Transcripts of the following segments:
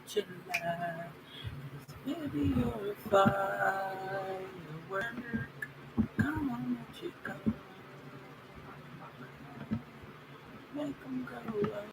July. Baby, you're a firework. Come on, let you go. Make 'em go up.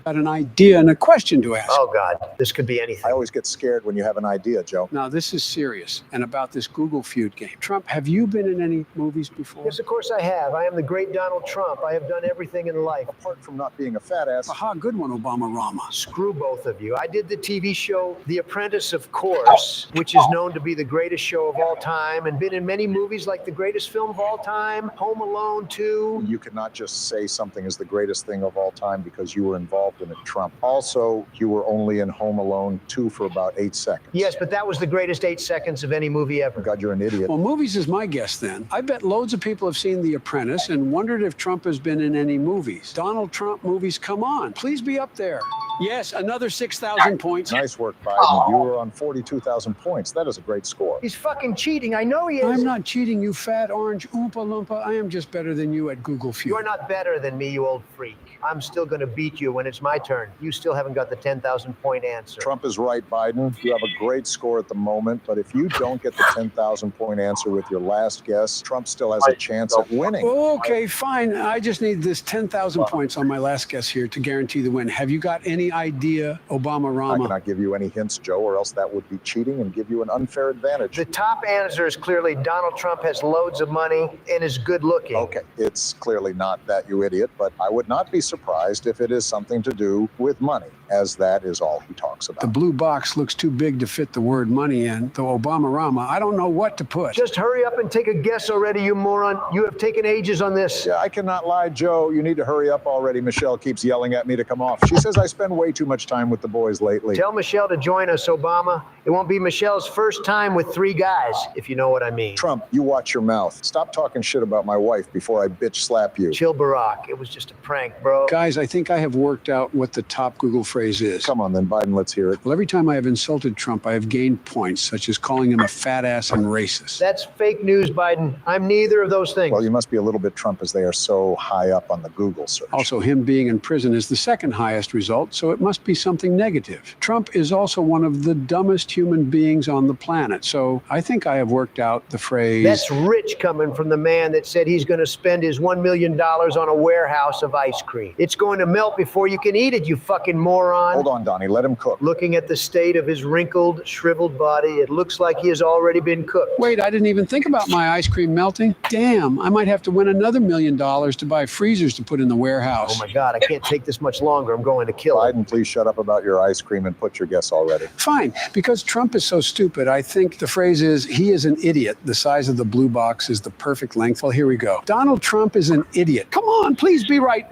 Got an idea and a question to ask. Oh, God, this could be anything. I always get scared when you have an idea, Joe. Now, this is serious, and about this Google feud game. Trump, have you been in any movies before? Yes, of course I have. I am the great Donald Trump. I have done everything in life. Apart from not being a fat ass. Aha, good one, Obama-Rama. Screw both of you. I did the TV show The Apprentice, of course, which is known to be the greatest show of all time, and been in many movies like the greatest film of all time, Home Alone 2. You cannot just say something is the greatest thing of all time because you were involved in it, Trump. Also, you were only in Home Alone 2 for about 8 seconds. Yes, but that was the greatest 8 seconds of any movie ever. God, you're an idiot. Well, movies is my guess then. I bet loads of people have seen The Apprentice and wondered if Trump has been in any movies. Donald Trump movies, come on. Please be up there. Yes, another 6,000 points. Nice work, Biden. You were on 42,000 points. That is a great score. He's fucking cheating. I know he is. I'm not cheating, you fat orange Oompa Loompa. I am just better than you at Google Feud. You're not better than me, you old freak. I'm still going to beat you when it's my turn. You still haven't got the 10,000 point answer. Trump is right, Biden. You have a great score at the moment, but if you don't get the 10,000 point answer with your last guess, Trump still has a chance at winning. Okay, fine. I just need this 10,000 points on my last guess here to guarantee the win. Have you got any idea, I Obama-Rama? cannot give you any hints, Joe, or else that would be cheating and give you an unfair advantage. The top answer is clearly Donald Trump has loads of money and is good looking. Okay, it's clearly not that, you idiot, but I would not be surprised if it is something to do with money, as that is all he talks about. The blue box looks too big to fit the word money in. Though Obama-Rama, I don't know what to put. Just hurry up and take a guess already, you moron. You have taken ages on this. Yeah, I cannot lie, Joe. You need to hurry up already. Michelle keeps yelling at me to come off. She says I spend way too much time with the boys lately. Tell Michelle to join us, Obama. It won't be Michelle's first time with 3 guys, if you know what I mean. Trump, you watch your mouth. Stop talking shit about my wife before I bitch slap you. Chill, Barack. It was just a prank, bro. Guys, I think I have worked out what the top Google phrase is. Come on then, Biden, let's hear it. Well, every time I have insulted Trump, I have gained points, such as calling him a fat ass and racist. That's fake news, Biden. I'm neither of those things. Well, you must be a little bit Trump as they are so high up on the Google search. Also, him being in prison is the second highest result, so it must be something negative. Trump is also one of the dumbest human beings on the planet, so I think I have worked out the phrase... That's rich coming from the man that said he's going to spend his $1 million on a warehouse of ice cream. It's going to melt before you can eat it, you fucking moron. Hold on, Donnie. Let him cook. Looking at the state of his wrinkled, shriveled body, it looks like he has already been cooked. Wait, I didn't even think about my ice cream melting. Damn, I might have to win another $1 million to buy freezers to put in the warehouse. Oh my God, I can't take this much longer. I'm going to kill him. Biden, please shut up about your ice cream and put your guess already. Fine, because Trump is so stupid, I think the phrase is, he is an idiot. The size of the blue box is the perfect length. Well, here we go. Donald Trump is an idiot. Come on, please be right.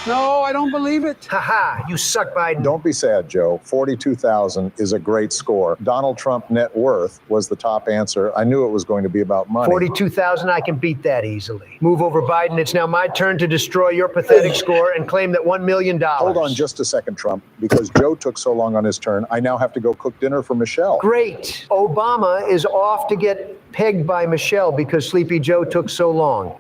No, I don't believe it. Haha, you suck, Biden. Don't be sad, Joe. 42,000 is a great score. Donald Trump net worth was the top answer. I knew it was going to be about money. 42,000, I can beat that easily. Move over, Biden. It's now my turn to destroy your pathetic score and claim that $1 million. Hold on just a second, Trump. Because Joe took so long on his turn, I now have to go cook dinner for Michelle. Great. Obama is off to get pegged by Michelle because Sleepy Joe took so long.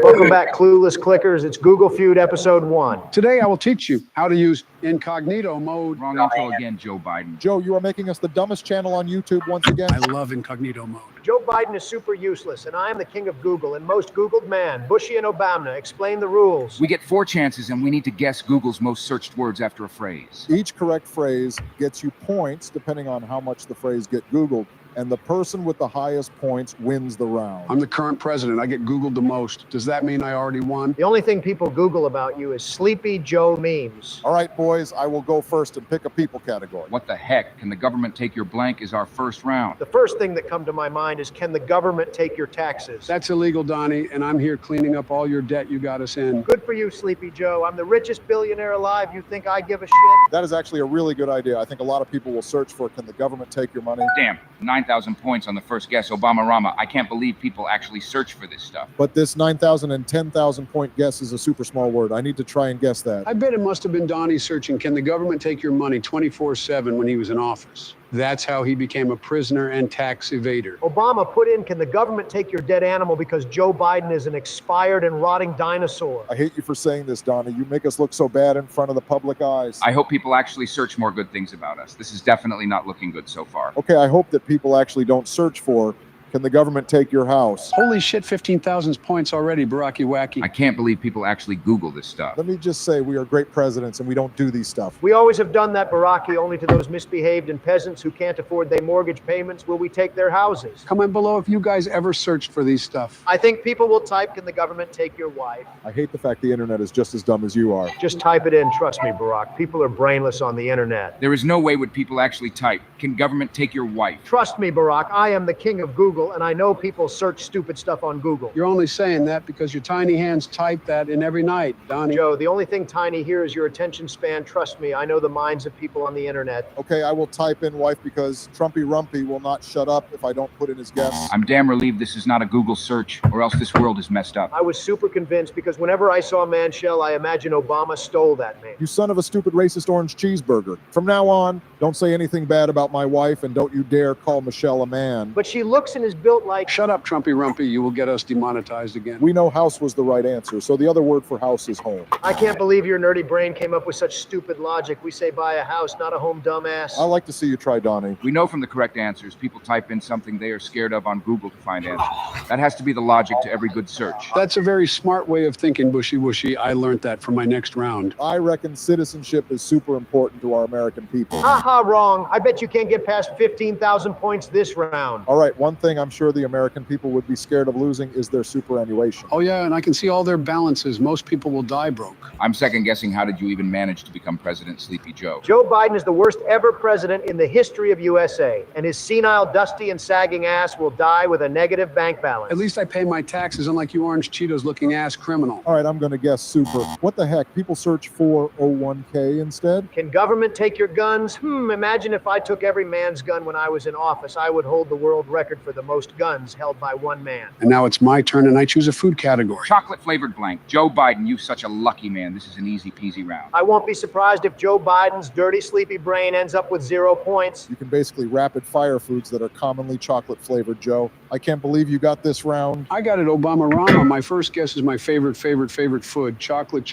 Welcome back, Clueless Clickers. It's Google Feud Episode 1. Today I will teach you how to use incognito mode. Wrong intro again, Joe Biden. Joe, you are making us the dumbest channel on YouTube once again. I love incognito mode. Joe Biden is super useless, and I am the king of Google and most Googled man. Bushy and Obama, explain the rules. We get 4 chances, and we need to guess Google's most searched words after a phrase. Each correct phrase gets you points depending on how much the phrase get Googled, and the person with the highest points wins the round. I'm the current president. I get Googled the most. Does that mean I already won? The only thing people Google about you is Sleepy Joe memes. All right, boys, I will go first and pick a people category. What the heck? Can the government take your blank is our first round. The first thing that come to my mind is, can the government take your taxes? That's illegal, Donnie, and I'm here cleaning up all your debt you got us in. Good for you, Sleepy Joe. I'm the richest billionaire alive. You think I give a shit? That is actually a really good idea. I think a lot of people will search for, can the government take your money? Damn, 9th 9,000 points on the first guess, Obama-Rama. I can't believe people actually search for this stuff. But this 9,000 and 10,000 point guess is a super small word. I need to try and guess that. I bet it must have been Donnie searching, can the government take your money 24/7 when he was in office? That's how he became a prisoner and tax evader. Obama put in, can the government take your dead animal because Joe Biden is an expired and rotting dinosaur? I hate you for saying this, Donnie. You make us look so bad in front of the public eyes. I hope people actually search more good things about us. This is definitely not looking good so far. Okay, I hope that people actually don't search for, can the government take your house? Holy shit, 15,000 points already, Baraki Wacky. I can't believe people actually Google this stuff. Let me just say, we are great presidents and we don't do these stuff. We always have done that, Baraki, only to those misbehaved and peasants who can't afford their mortgage payments will we take their houses. Comment below if you guys ever searched for these stuff. I think people will type, can the government take your wife? I hate the fact the internet is just as dumb as you are. Just type it in, trust me, Barack. People are brainless on the internet. There is no way would people actually type, can government take your wife? Trust me, Barack, I am the king of Google, and I know people search stupid stuff on Google. You're only saying that because your tiny hands type that in every night, Donnie. Joe, the only thing tiny here is your attention span. Trust me, I know the minds of people on the internet. Okay, I will type in wife because Trumpy Rumpy will not shut up if I don't put in his guess. I'm damn relieved this is not a Google search, or else this world is messed up. I was super convinced because whenever I saw Manshell, I imagine Obama stole that man. You son of a stupid racist orange cheeseburger. From now on, don't say anything bad about my wife and don't you dare call Michelle a man. But she looks and is built like... Shut up, Trumpy Rumpy. You will get us demonetized again. We know house was the right answer, so the other word for house is home. I can't believe your nerdy brain came up with such stupid logic. We say buy a house, not a home, dumbass. I like to see you try, Donnie. We know from the correct answers, people type in something they are scared of on Google to find answers. That has to be the logic to every good search. That's a very smart way of thinking, Bushy Wushy. I learned that from my next round. I reckon citizenship is super important to our American people. Haha, wrong. I bet you can't get past 15,000 points this round. All right, one thing I'm sure the American people would be scared of losing is their superannuation. Oh yeah, and I can see all their balances. Most people will die broke. I'm second guessing how did you even manage to become President, Sleepy Joe? Joe Biden is the worst ever president in the history of USA, and his senile, dusty, and sagging ass will die with a negative bank balance. At least I pay my taxes, unlike you orange Cheetos looking ass criminal. All right, I'm going to guess super. What the heck? People search for 01K instead? Can government take your guns? Imagine if I took every man's gun when I was in office. I would hold the world record for the most guns held by one man. And now it's my turn, and I choose a food category. Chocolate flavored blank. Joe Biden, you such a lucky man. This is an easy peasy round. I won't be surprised if Joe Biden's dirty, sleepy brain ends up with 0 points. You can basically rapid fire foods that are commonly chocolate flavored, Joe. I can't believe you got this round. I got it, Obama-Rama. My first guess is my favorite food. Chocolate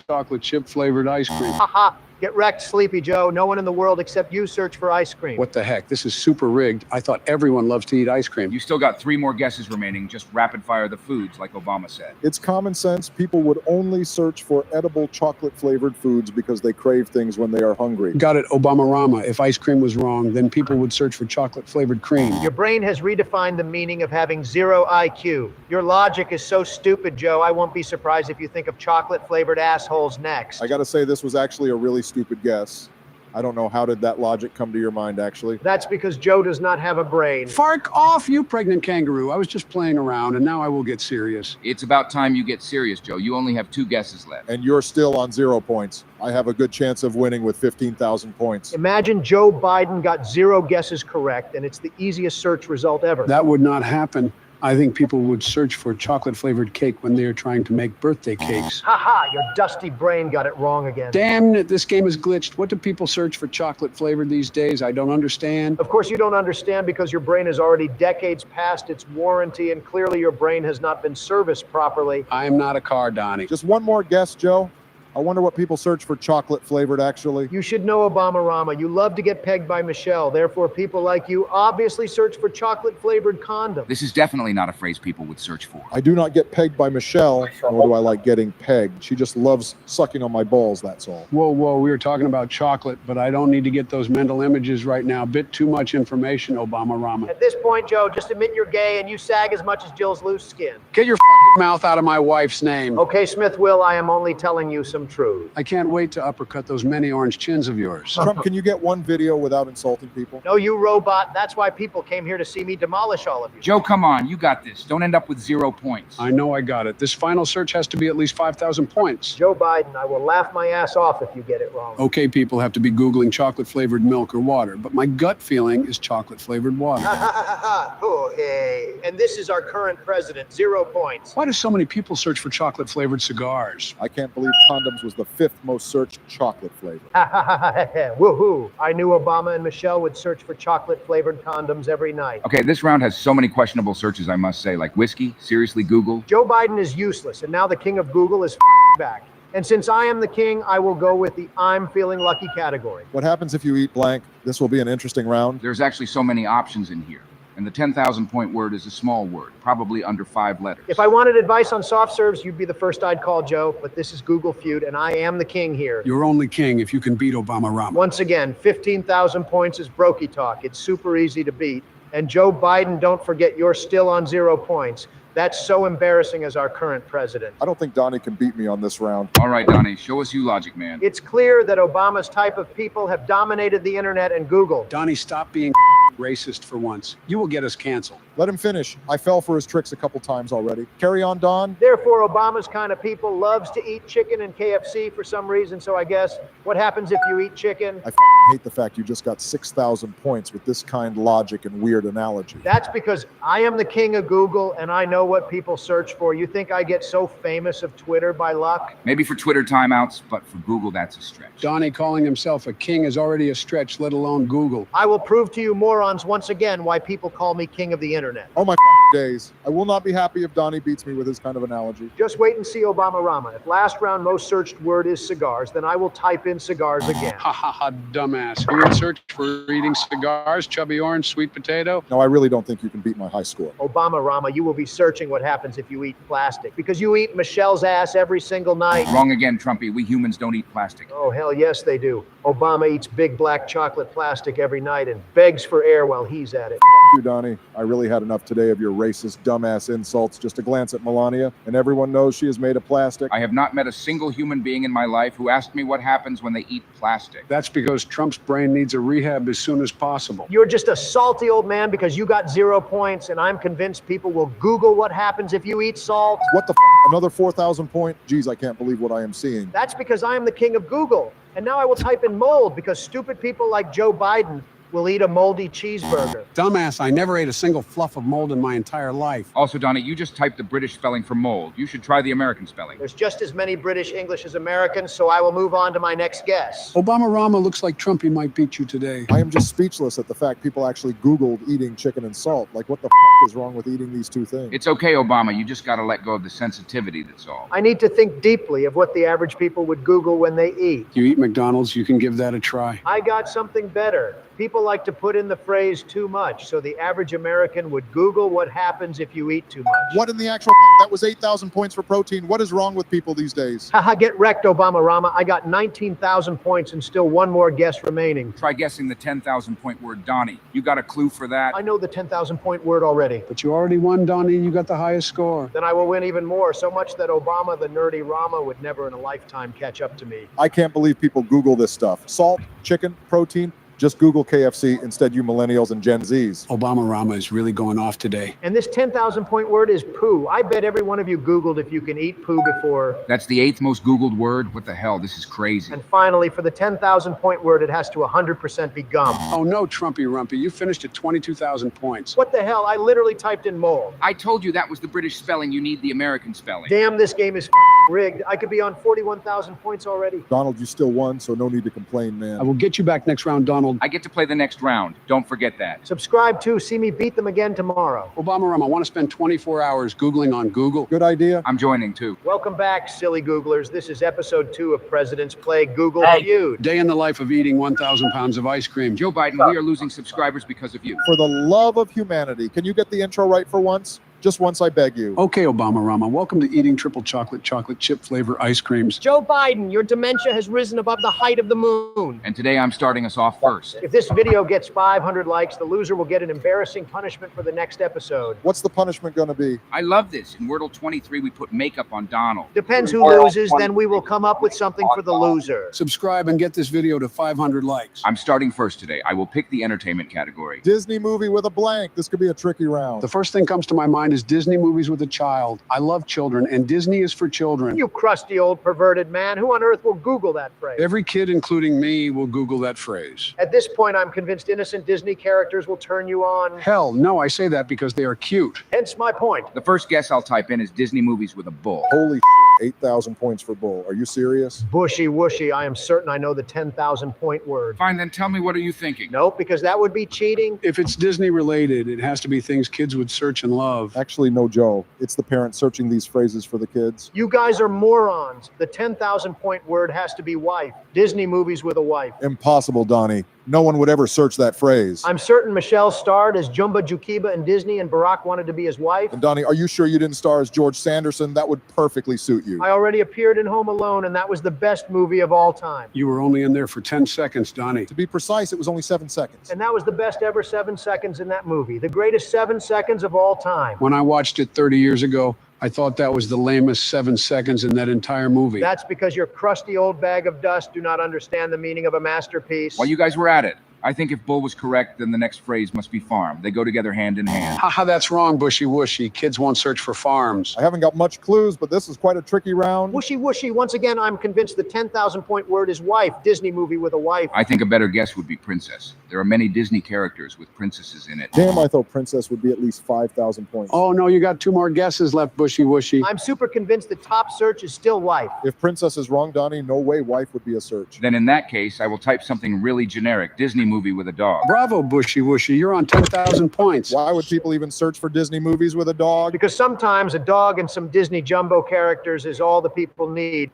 chip flavored ice cream. Haha. Get wrecked, Sleepy Joe. No one in the world except you search for ice cream. What the heck? This is super rigged. I thought everyone loves to eat ice cream. You still got 3 more guesses remaining. Just rapid fire the foods, like Obama said. It's common sense. People would only search for edible chocolate flavored foods because they crave things when they are hungry. Got it, Obama-Rama. If ice cream was wrong, then people would search for chocolate flavored cream. Your brain has redefined the meaning of having 0 IQ. Your logic is so stupid, Joe. I won't be surprised if you think of chocolate flavored assholes next. I got to say, this was actually a really stupid guess. I don't know, how did that logic come to your mind, actually? That's because Joe does not have a brain. Fark off, you pregnant kangaroo. I was just playing around, and now I will get serious. It's about time you get serious, Joe. You only have 2 guesses left. And you're still on 0 points. I have a good chance of winning with 15,000 points. Imagine Joe Biden got 0 guesses correct, and it's the easiest search result ever. That would not happen. I think people would search for chocolate-flavored cake when they are trying to make birthday cakes. Haha, your dusty brain got it wrong again. Damn it, this game is glitched. What do people search for chocolate-flavored these days? I don't understand. Of course you don't understand because your brain is already decades past its warranty, and clearly your brain has not been serviced properly. I am not a car, Donnie. Just one more guess, Joe. I wonder what people search for chocolate flavored, actually. You should know, Obama-Rama. You love to get pegged by Michelle. Therefore, people like you obviously search for chocolate-flavored condoms. This is definitely not a phrase people would search for. I do not get pegged by Michelle, nor do I like getting pegged. She just loves sucking on my balls, that's all. Whoa, we were talking about chocolate, but I don't need to get those mental images right now. Bit too much information, Obama-Rama. At this point, Joe, just admit you're gay and you sag as much as Jill's loose skin. Get your mouth out of my wife's name. Okay, Smith Will, I am only telling you some some truth. I can't wait to uppercut those many orange chins of yours. Trump, can you get one video without insulting people? No, you robot. That's why people came here to see me demolish all of you. Joe, come on, you got this. Don't end up with 0 points. I know I got it. This final search has to be at least 5,000 points. Joe Biden, I will laugh my ass off if you get it wrong. Okay, people have to be Googling chocolate-flavored milk or water, but my gut feeling is chocolate-flavored water. Oh, hey. And this is our current president, 0 points. Why do so many people search for chocolate-flavored cigars? I can't believe condoms was the 5th most searched chocolate flavor. Woohoo. I knew Obama and Michelle would search for chocolate-flavored condoms every night. Okay, this round has so many questionable searches, I must say, like whiskey, seriously, Google. Joe Biden is useless, and now the king of Google is back. And since I am the king, I will go with the I'm feeling lucky category. What happens if you eat blank? This will be an interesting round. There's actually so many options in here. And the 10,000 point word is a small word, probably under 5 letters. If I wanted advice on soft serves, you'd be the first I'd call, Joe, but this is Google Feud, and I am the king here. You're only king if you can beat Obama-Rama. Once again, 15,000 points is brokey talk. It's super easy to beat. And Joe Biden, don't forget, you're still on 0 points. That's so embarrassing as our current president. I don't think Donnie can beat me on this round. All right, Donnie, show us you logic, man. It's clear that Obama's type of people have dominated the internet and Google. Donnie, stop being racist for once. You will get us canceled. Let him finish. I fell for his tricks a couple times already. Carry on, Don. Therefore, Obama's kind of people loves to eat chicken and KFC for some reason. So I guess what happens if you eat chicken? I hate the fact you just got 6,000 points with this kind logic and weird analogy. That's because I am the king of Google and I know what people search for. You think I get so famous of Twitter by luck? Maybe for Twitter timeouts, but for Google, that's a stretch. Donnie calling himself a king is already a stretch, let alone Google. I will prove to you morons once again why people call me king of the internet. Oh my days. I will not be happy if Donnie beats me with his kind of analogy. Just wait and see Obama-Rama. If last round most searched word is cigars, then I will type in cigars again. Ha ha ha, dumbass. You would search for eating cigars, chubby orange, sweet potato? No, I really don't think you can beat my high score. Obama-Rama, you will be searching what happens if you eat plastic, because you eat Michelle's ass every single night. Wrong again, Trumpy. We humans don't eat plastic. Oh, hell yes, they do. Obama eats big black chocolate plastic every night and begs for air while he's at it. You, Donnie. I really had enough today of your racist, dumbass insults. Just a glance at Melania, and everyone knows she is made of plastic. I have not met a single human being in my life who asked me what happens when they eat plastic. That's because Trump's brain needs a rehab as soon as possible. You're just a salty old man because you got 0 points, and I'm convinced people will Google what happens if you eat salt. What the Another 4,000 point? Geez, I can't believe what I am seeing. That's because I am the king of Google. And now I will type in mold because stupid people like Joe Biden will eat a moldy cheeseburger. Dumbass, I never ate a single fluff of mold in my entire life. Also, Donnie, you just typed the British spelling for mold. You should try the American spelling. There's just as many British English as Americans, so I will move on to my next guess. Obama-Rama looks like Trumpy might beat you today. I am just speechless at the fact people actually Googled eating chicken and salt. Like, what the is wrong with eating these two things? It's okay, Obama. You just got to let go of the sensitivity, that's all. I need to think deeply of what the average people would Google when they eat. You eat McDonald's, you can give that a try. I got something better. People like to put in the phrase too much, so the average American would Google what happens if you eat too much. What in the actual that was 8,000 points for protein. What is wrong with people these days? Haha, get wrecked, Obama-Rama. I got 19,000 points and still one more guess remaining. Try guessing the 10,000 point word, Donnie. You got a clue for that? I know the 10,000 point word already. But you already won, Donnie. You got the highest score. Then I will win even more, so much that Obama, the nerdy Rama, would never in a lifetime catch up to me. I can't believe people Google this stuff. Salt, chicken, protein. Just Google KFC. Instead, you millennials and Gen Zs. Obama-Rama is really going off today. And this 10,000 point word is poo. I bet every one of you Googled if you can eat poo before. That's the 8th most Googled word? What the hell? This is crazy. And finally, for the 10,000 point word, it has to 100% be gum. Oh no, Trumpy-Rumpy. You finished at 22,000 points. What the hell? I literally typed in mold. I told you that was the British spelling. You need the American spelling. Damn, this game is rigged. I could be on 41,000 points already. Donald, you still won, so no need to complain, man. I will get you back next round, Donald. I get to play the next round. Don't forget that. Subscribe to see me beat them again tomorrow. Obama-Rama, I want to spend 24 hours Googling on Google. Good idea. I'm joining too. Welcome back, silly Googlers. This is episode 2 of President's Play Google Feud. Day in the life of eating 1,000 pounds of ice cream. Joe Biden, we are losing subscribers because of you. For the love of humanity, can you get the intro right for once? Just once, I beg you. Okay, Obama Rama, welcome to eating triple chocolate chip flavor ice creams. Joe Biden, your dementia has risen above the height of the moon. And today I'm starting us off first. If this video gets 500 likes, the loser will get an embarrassing punishment for the next episode. What's the punishment going to be? I love this. In Wordle 23, we put makeup on Donald. Depends who loses, then we will come up with something for the loser. Subscribe and get this video to 500 likes. I'm starting first today. I will pick the entertainment category. Disney movie with a blank. This could be a tricky round. The first thing comes to my mind is Disney movies with a child. I love children, and Disney is for children. You crusty old perverted man, who on earth will Google that phrase? Every kid, including me, will Google that phrase. At this point, I'm convinced innocent Disney characters will turn you on. Hell, no, I say that because they are cute. Hence my point. The first guess I'll type in is Disney movies with a bull. Holy 8,000 points for Bull. Are you serious? Bushy whooshy, I am certain I know the 10,000 point word. Fine, then tell me, what are you thinking? Nope, because that would be cheating. If it's Disney related, it has to be things kids would search and love. Actually, no, Joe. It's the parents searching these phrases for the kids. You guys are morons. The 10,000 point word has to be wife. Disney movies with a wife. Impossible, Donnie. No one would ever search that phrase. I'm certain Michelle starred as Jumba Jukiba in Disney and Barack wanted to be his wife. And Donnie, are you sure you didn't star as George Sanderson? That would perfectly suit you. I already appeared in Home Alone, and that was the best movie of all time. You were only in there for 10 seconds, Donnie. To be precise, it was only 7 seconds. And that was the best ever 7 seconds in that movie. The greatest 7 seconds of all time. When I watched it 30 years ago, I thought that was the lamest 7 seconds in that entire movie. That's because your crusty old bag of dust do not understand the meaning of a masterpiece. While you guys were at it, I think if bull was correct, then the next phrase must be farm. They go together hand in hand. Haha, that's wrong, Bushy Whooshy. Kids won't search for farms. I haven't got much clues, but this is quite a tricky round. Whooshy whooshy, once again, I'm convinced the 10,000 point word is wife. Disney movie with a wife. I think a better guess would be princess. There are many Disney characters with princesses in it. Damn, I thought princess would be at least 5,000 points. Oh, no, you got 2 more guesses left, Bushy Whooshy. I'm super convinced the top search is still wife. If princess is wrong, Donnie, no way wife would be a search. Then in that case, I will type something really generic. Disney movie with a dog. Bravo, Bushy Whooshy. You're on 10,000 points. Why would people even search for Disney movies with a dog? Because sometimes a dog and some Disney jumbo characters is all the people need.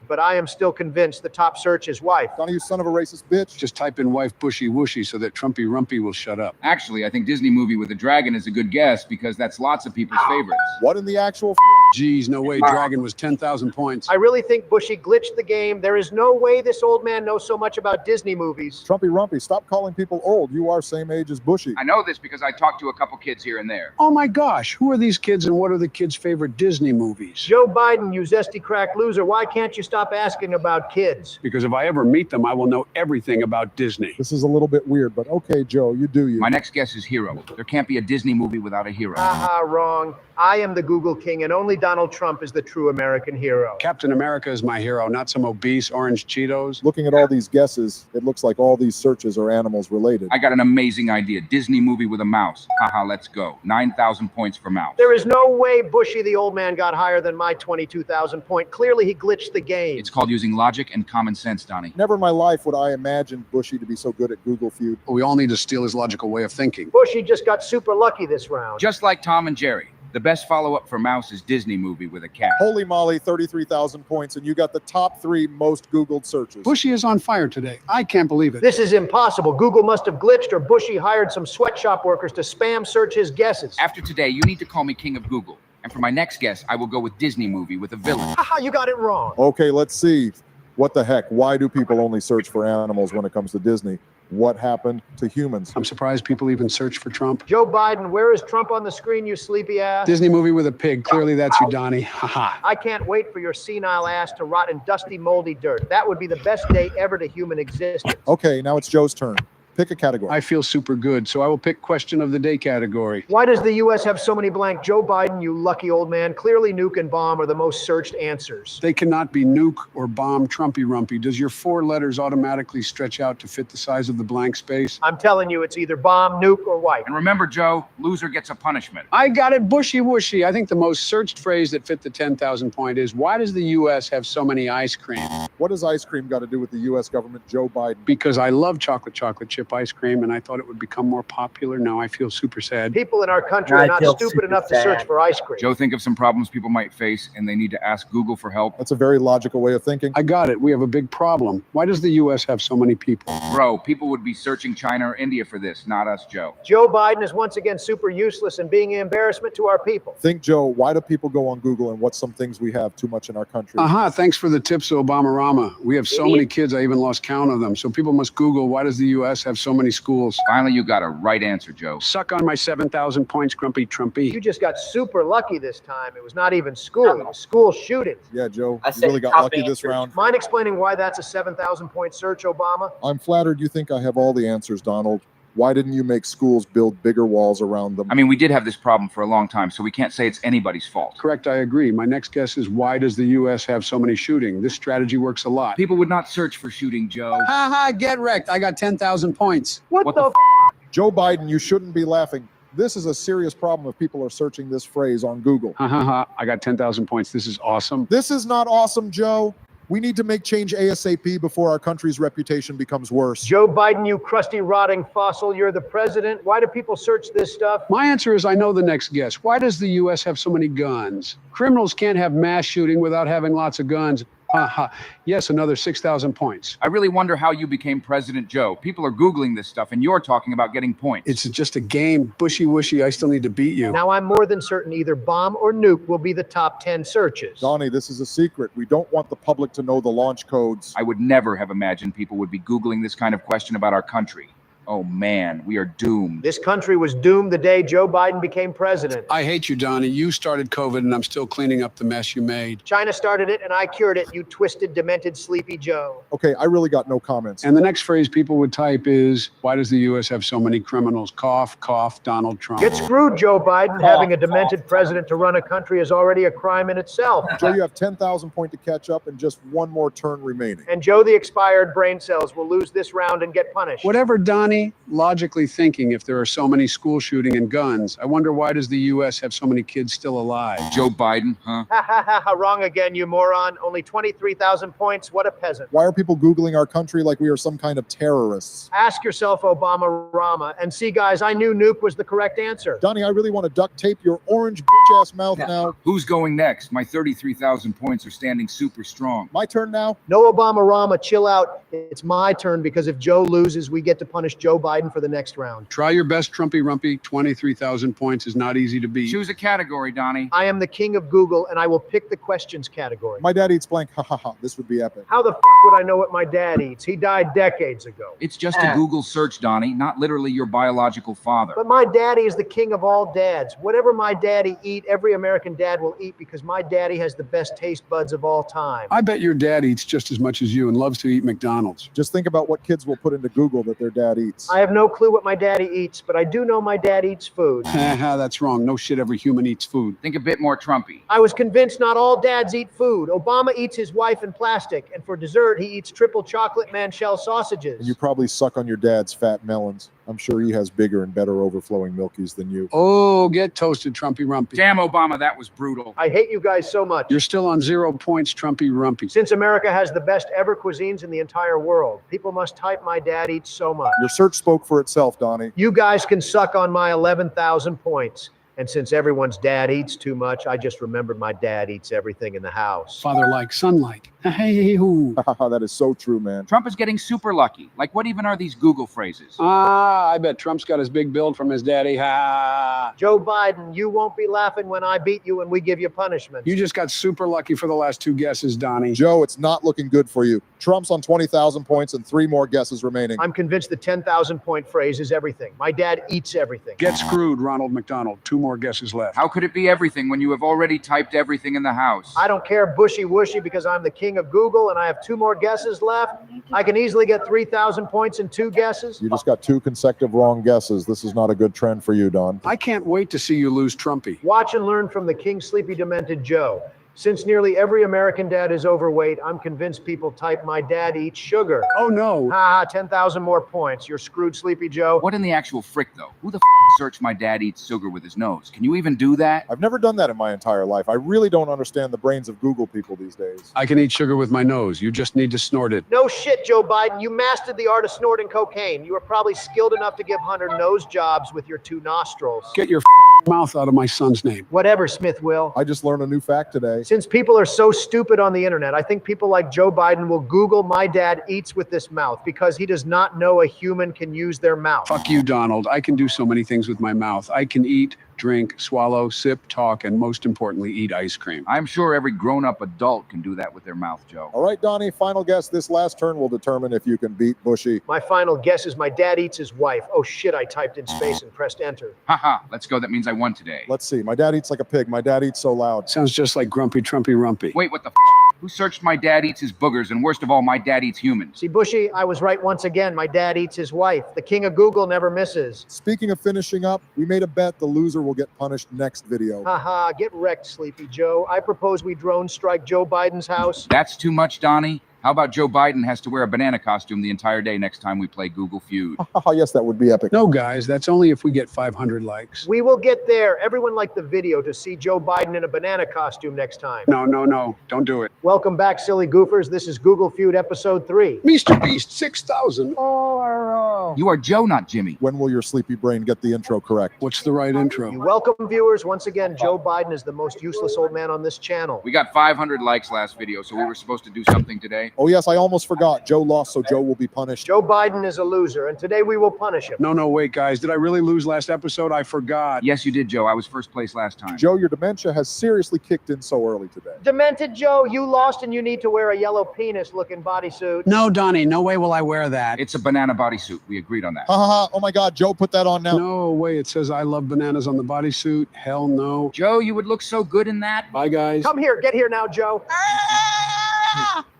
But I am still convinced the top search is wife. Donnie, you son of a racist bitch. Just type in wife Bushy Whooshy so that Trumpy Rumpy will shut up. Actually, I think Disney movie with a dragon is a good guess because that's lots of people's favorites. What in the actual Geez, no way Dragon was 10,000 points. I really think Bushy glitched the game. There is no way this old man knows so much about Disney movies. Trumpy Rumpy, stop calling people old. You are same age as Bushy. I know this because I talked to a couple kids here and there. Oh my gosh, who are these kids and what are the kids' favorite Disney movies? Joe Biden, you zesty crack loser, why can't you stop asking about kids? Because if I ever meet them, I will know everything about Disney. This is a little bit weird, but okay, Joe, you do you. My next guess is hero. There can't be a Disney movie without a hero. Haha, wrong. I am the Google king and only Donald Trump is the true American hero. Captain America is my hero, not some obese orange Cheetos. Looking at all these guesses, it looks like all these searches are animals related. I got an amazing idea. Disney movie with a mouse. Haha, let's go. 9,000 points for mouse. There is no way Bushy the old man got higher than my 22,000 point. Clearly he glitched the game. It's called using logic and common sense, Donnie. Never in my life would I imagine Bushy to be so good at Google Feud. We all need to steal his logical way of thinking. Bushy just got super lucky this round. Just like Tom and Jerry. The best follow-up for mouse is Disney movie with a cat. Holy moly, 33,000 points, and you got the top 3 most Googled searches. Bushy is on fire today. I can't believe it. This is impossible. Google must have glitched or Bushy hired some sweatshop workers to spam search his guesses. After today, you need to call me king of Google. And for my next guess, I will go with Disney movie with a villain. Haha, you got it wrong. Okay, let's see. What the heck? Why do people only search for animals when it comes to Disney? What happened to humans? I'm surprised people even search for Trump. Joe Biden, where is Trump on the screen, you sleepy ass? Disney movie with a pig. Clearly that's you, Donnie. Haha. I can't wait for your senile ass to rot in dusty, moldy dirt. That would be the best day ever to human existence. Okay, now it's Joe's turn. Pick a category. I feel super good, so I will pick question of the day category. Why does the U.S. have so many blank? Joe Biden, you lucky old man. Clearly nuke and bomb are the most searched answers. They cannot be nuke or bomb Trumpy Rumpy. Does your 4 letters automatically stretch out to fit the size of the blank space? I'm telling you, it's either bomb, nuke, or wipe. And remember, Joe, loser gets a punishment. I got it, Bushy Whooshy. I think the most searched phrase that fit the 10,000 point is, why does the U.S. have so many ice cream? What does ice cream got to do with the U.S. government, Joe Biden? Because I love chocolate chip chip ice cream, and I thought it would become more popular. Now I feel super sad. People in our country I are not feel stupid super enough to search sad. for ice cream. Joe, think of some problems people might face and they need to ask Google for help. That's a very logical way of thinking. I got it. We have a big problem. Why does the U.S. have so many people? Bro, people would be searching China or India for this, not us, Joe. Joe Biden is once again super useless and being an embarrassment to our people. Think, Joe, why do people go on Google and what's some things we have too much in our country? Thanks for the tips, Obama-Rama. We have so many kids, I even lost count of them. So people must Google, why does the U.S. have so many schools? Finally, you got a right answer, Joe. Suck on my 7,000 points, Grumpy Trumpy. You just got super lucky this time. It was not even school. It was school shootings. Yeah, Joe, I you said really got top lucky this answers. round. Mind explaining why that's a 7,000 point search, Obama? I'm flattered you think I have all the answers, Donald. Why didn't you make schools build bigger walls around them? I mean, we did have this problem for a long time, so we can't say it's anybody's fault. Correct, I agree. My next guess is, why does the U.S. have so many shooting? This strategy works a lot. People would not search for shooting, Joe. Ha ha, get wrecked. I got 10,000 points. What What the the f? Joe Biden, you shouldn't be laughing. This is a serious problem if people are searching this phrase on Google. Ha ha ha, I got 10,000 points. This is awesome. This is not awesome, Joe. We need to make change ASAP before our country's reputation becomes worse. Joe Biden, you crusty, rotting fossil, you're the president. Why do people search this stuff? My answer is, I know the next guess. Why does the U.S. have so many guns? Criminals can't have mass shooting without having lots of guns. Ha ha. Yes, another 6,000 points. I really wonder how you became President Joe. People are Googling this stuff, and you're talking about getting points. It's just a game. Bushy-wushy, I still need to beat you. Now I'm more than certain either bomb or nuke will be the top 10 searches. Donnie, this is a secret. We don't want the public to know the launch codes. I would never have imagined people would be Googling this kind of question about our country. Oh man, we are doomed. This country was doomed the day Joe Biden became president. I hate you, Donnie. You started COVID, and I'm still cleaning up the mess you made. China started it and I cured it, you twisted, demented, sleepy Joe. Okay, I really got no comments. And the next phrase people would type is, why does the U.S. have so many criminals? Cough, cough, Donald Trump. Get screwed, Joe Biden. Having a demented president to run a country is already a crime in itself. Joe, you have 10,000 points to catch up and just one more turn remaining. And Joe, the expired brain cells, will lose this round and get punished. Whatever, Donnie, logically thinking, if there are so many school shooting and guns, I wonder, why does the U.S. have so many kids still alive? Joe Biden, huh? Ha ha ha ha, wrong again, you moron. Only 23,000 points. What a peasant. Why are people Googling our country like we are some kind of terrorists? Ask yourself, Obama-Rama. And see, guys, I knew nuke was the correct answer. Donnie, I really want to duct tape your orange bitch-ass mouth now. Who's going next? My 33,000 points are standing super strong. My turn now? No, Obama-Rama, chill out. It's my turn because if Joe loses, we get to punish Joe Biden for the next round. Try your best, Trumpy Rumpy. 23,000 points is not easy to beat. Choose a category, Donnie. I am the king of Google, and I will pick the questions category. My dad eats blank. Ha ha ha. This would be epic. How the f would I know what my dad eats? He died decades ago. It's just a Google search, Donnie, not literally your biological father. But my daddy is the king of all dads. Whatever my daddy eat, every American dad will eat because my daddy has the best taste buds of all time. I bet your dad eats just as much as you and loves to eat McDonald's. Just think about what kids will put into Google that their dad eats. I have no clue what my daddy eats, but I do know my dad eats food. Haha, that's wrong. No shit, every human eats food. Think a bit more Trumpy. I was convinced not all dads eat food. Obama eats his wife in plastic, and for dessert, he eats triple chocolate man-shell sausages. And you probably suck on your dad's fat melons. I'm sure he has bigger and better overflowing milkies than you. Oh, get toasted, Trumpy Rumpy. Damn, Obama, that was brutal. I hate you guys so much. You're still on 0 points, Trumpy Rumpy. Since America has the best ever cuisines in the entire world, people must type my dad eats so much. Your search spoke for itself, Donnie. You guys can suck on my 11,000 points. And since everyone's dad eats too much, I just remembered my dad eats everything in the house. Father-like, son-like. Hey-hoo. That is so true, man. Trump is getting super lucky. Like, what even are these Google phrases? I bet Trump's got his big build from his daddy. Ha! Joe Biden, you won't be laughing when I beat you and we give you punishment. You just got super lucky for the last 2 guesses, Donnie. Joe, it's not looking good for you. Trump's on 20,000 points and 3 more guesses remaining. I'm convinced the 10,000 point phrase is everything. My dad eats everything. Get screwed, Ronald McDonald. 2 more guesses left. How could it be everything when you have already typed everything in the house? I don't care bushy-wushy because I'm the king of Google and I have 2 more guesses left. I can easily get 3,000 points in 2 guesses. You just got 2 consecutive wrong guesses. This is not a good trend for you, Don. I can't wait to see you lose Trumpy. Watch and learn from the king sleepy demented Joe. Since nearly every American dad is overweight, I'm convinced people type "my dad eats sugar." Oh no. Ha, 10,000 more points. You're screwed, Sleepy Joe. What in the actual frick, though? Who the searched "my dad eats sugar" with his nose? Can you even do that? I've never done that in my entire life. I really don't understand the brains of Google people these days. I can eat sugar with my nose. You just need to snort it. No shit, Joe Biden. You mastered the art of snorting cocaine. You are probably skilled enough to give Hunter nose jobs with your 2 nostrils. Get your mouth out of my son's name. Whatever, Smith will. I just learned a new fact today. Since people are so stupid on the internet, I think people like Joe Biden will Google "my dad eats with this mouth" because he does not know a human can use their mouth. Fuck you, Donald. I can do so many things with my mouth. I can eat, drink, swallow, sip, talk, and most importantly, eat ice cream. I'm sure every grown-up adult can do that with their mouth, Joe. All right, Donnie, final guess. This last turn will determine if you can beat Bushy. My final guess is my dad eats his wife. Oh shit, I typed in space and pressed enter. Haha, let's go. That means I won today. Let's see. My dad eats like a pig. My dad eats so loud. Sounds just like Grumpy Trumpy Rumpy. Wait, what the Who searched "my dad eats his boogers"? And worst of all, my dad eats humans. See, Bushy, I was right once again. My dad eats his wife. The king of Google never misses. Speaking of finishing up, we made a bet the loser will get punished next video. Haha, get wrecked, Sleepy Joe. I propose we drone strike Joe Biden's house. That's too much, Donnie. How about Joe Biden has to wear a banana costume the entire day next time we play Google Feud? Oh, yes, that would be epic. No, guys, that's only if we get 500 likes. We will get there. Everyone liked the video to see Joe Biden in a banana costume next time. No, no, no. Don't do it. Welcome back, silly goofers. This is Google Feud episode 3. Mr. Beast, 6,000. You are Joe, not Jimmy. When will your sleepy brain get the intro correct? What's the right intro? You welcome, viewers. Once again, Joe Biden is the most useless old man on this channel. We got 500 likes last video, so we were supposed to do something today. Oh, yes, I almost forgot. Joe lost, so Joe will be punished. Joe Biden is a loser, and today we will punish him. No, no, wait, guys. Did I really lose last episode? I forgot. Yes, you did, Joe. I was first place last time. Joe, your dementia has seriously kicked in so early today. Demented Joe, you lost and you need to wear a yellow penis-looking bodysuit. No, Donnie, no way will I wear that. It's a banana bodysuit. We agreed on that. Ha ha ha. Oh my God, Joe, put that on now. No way. It says I love bananas on the bodysuit. Hell no. Joe, you would look so good in that. Bye, guys. Come here, get here now, Joe.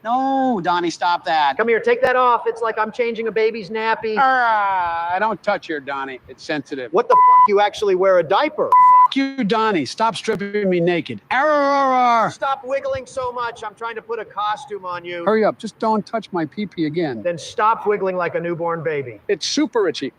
No, Donnie, stop that. Come here, take that off. It's like I'm changing a baby's nappy. I don't touch here, Donnie. It's sensitive. What the f***, you actually wear a diaper? Fuck you, Donnie. Stop stripping me naked. Arr. Stop wiggling so much. I'm trying to put a costume on you. Hurry up. Just don't touch my pee-pee again. Then stop wiggling like a newborn baby. It's super itchy.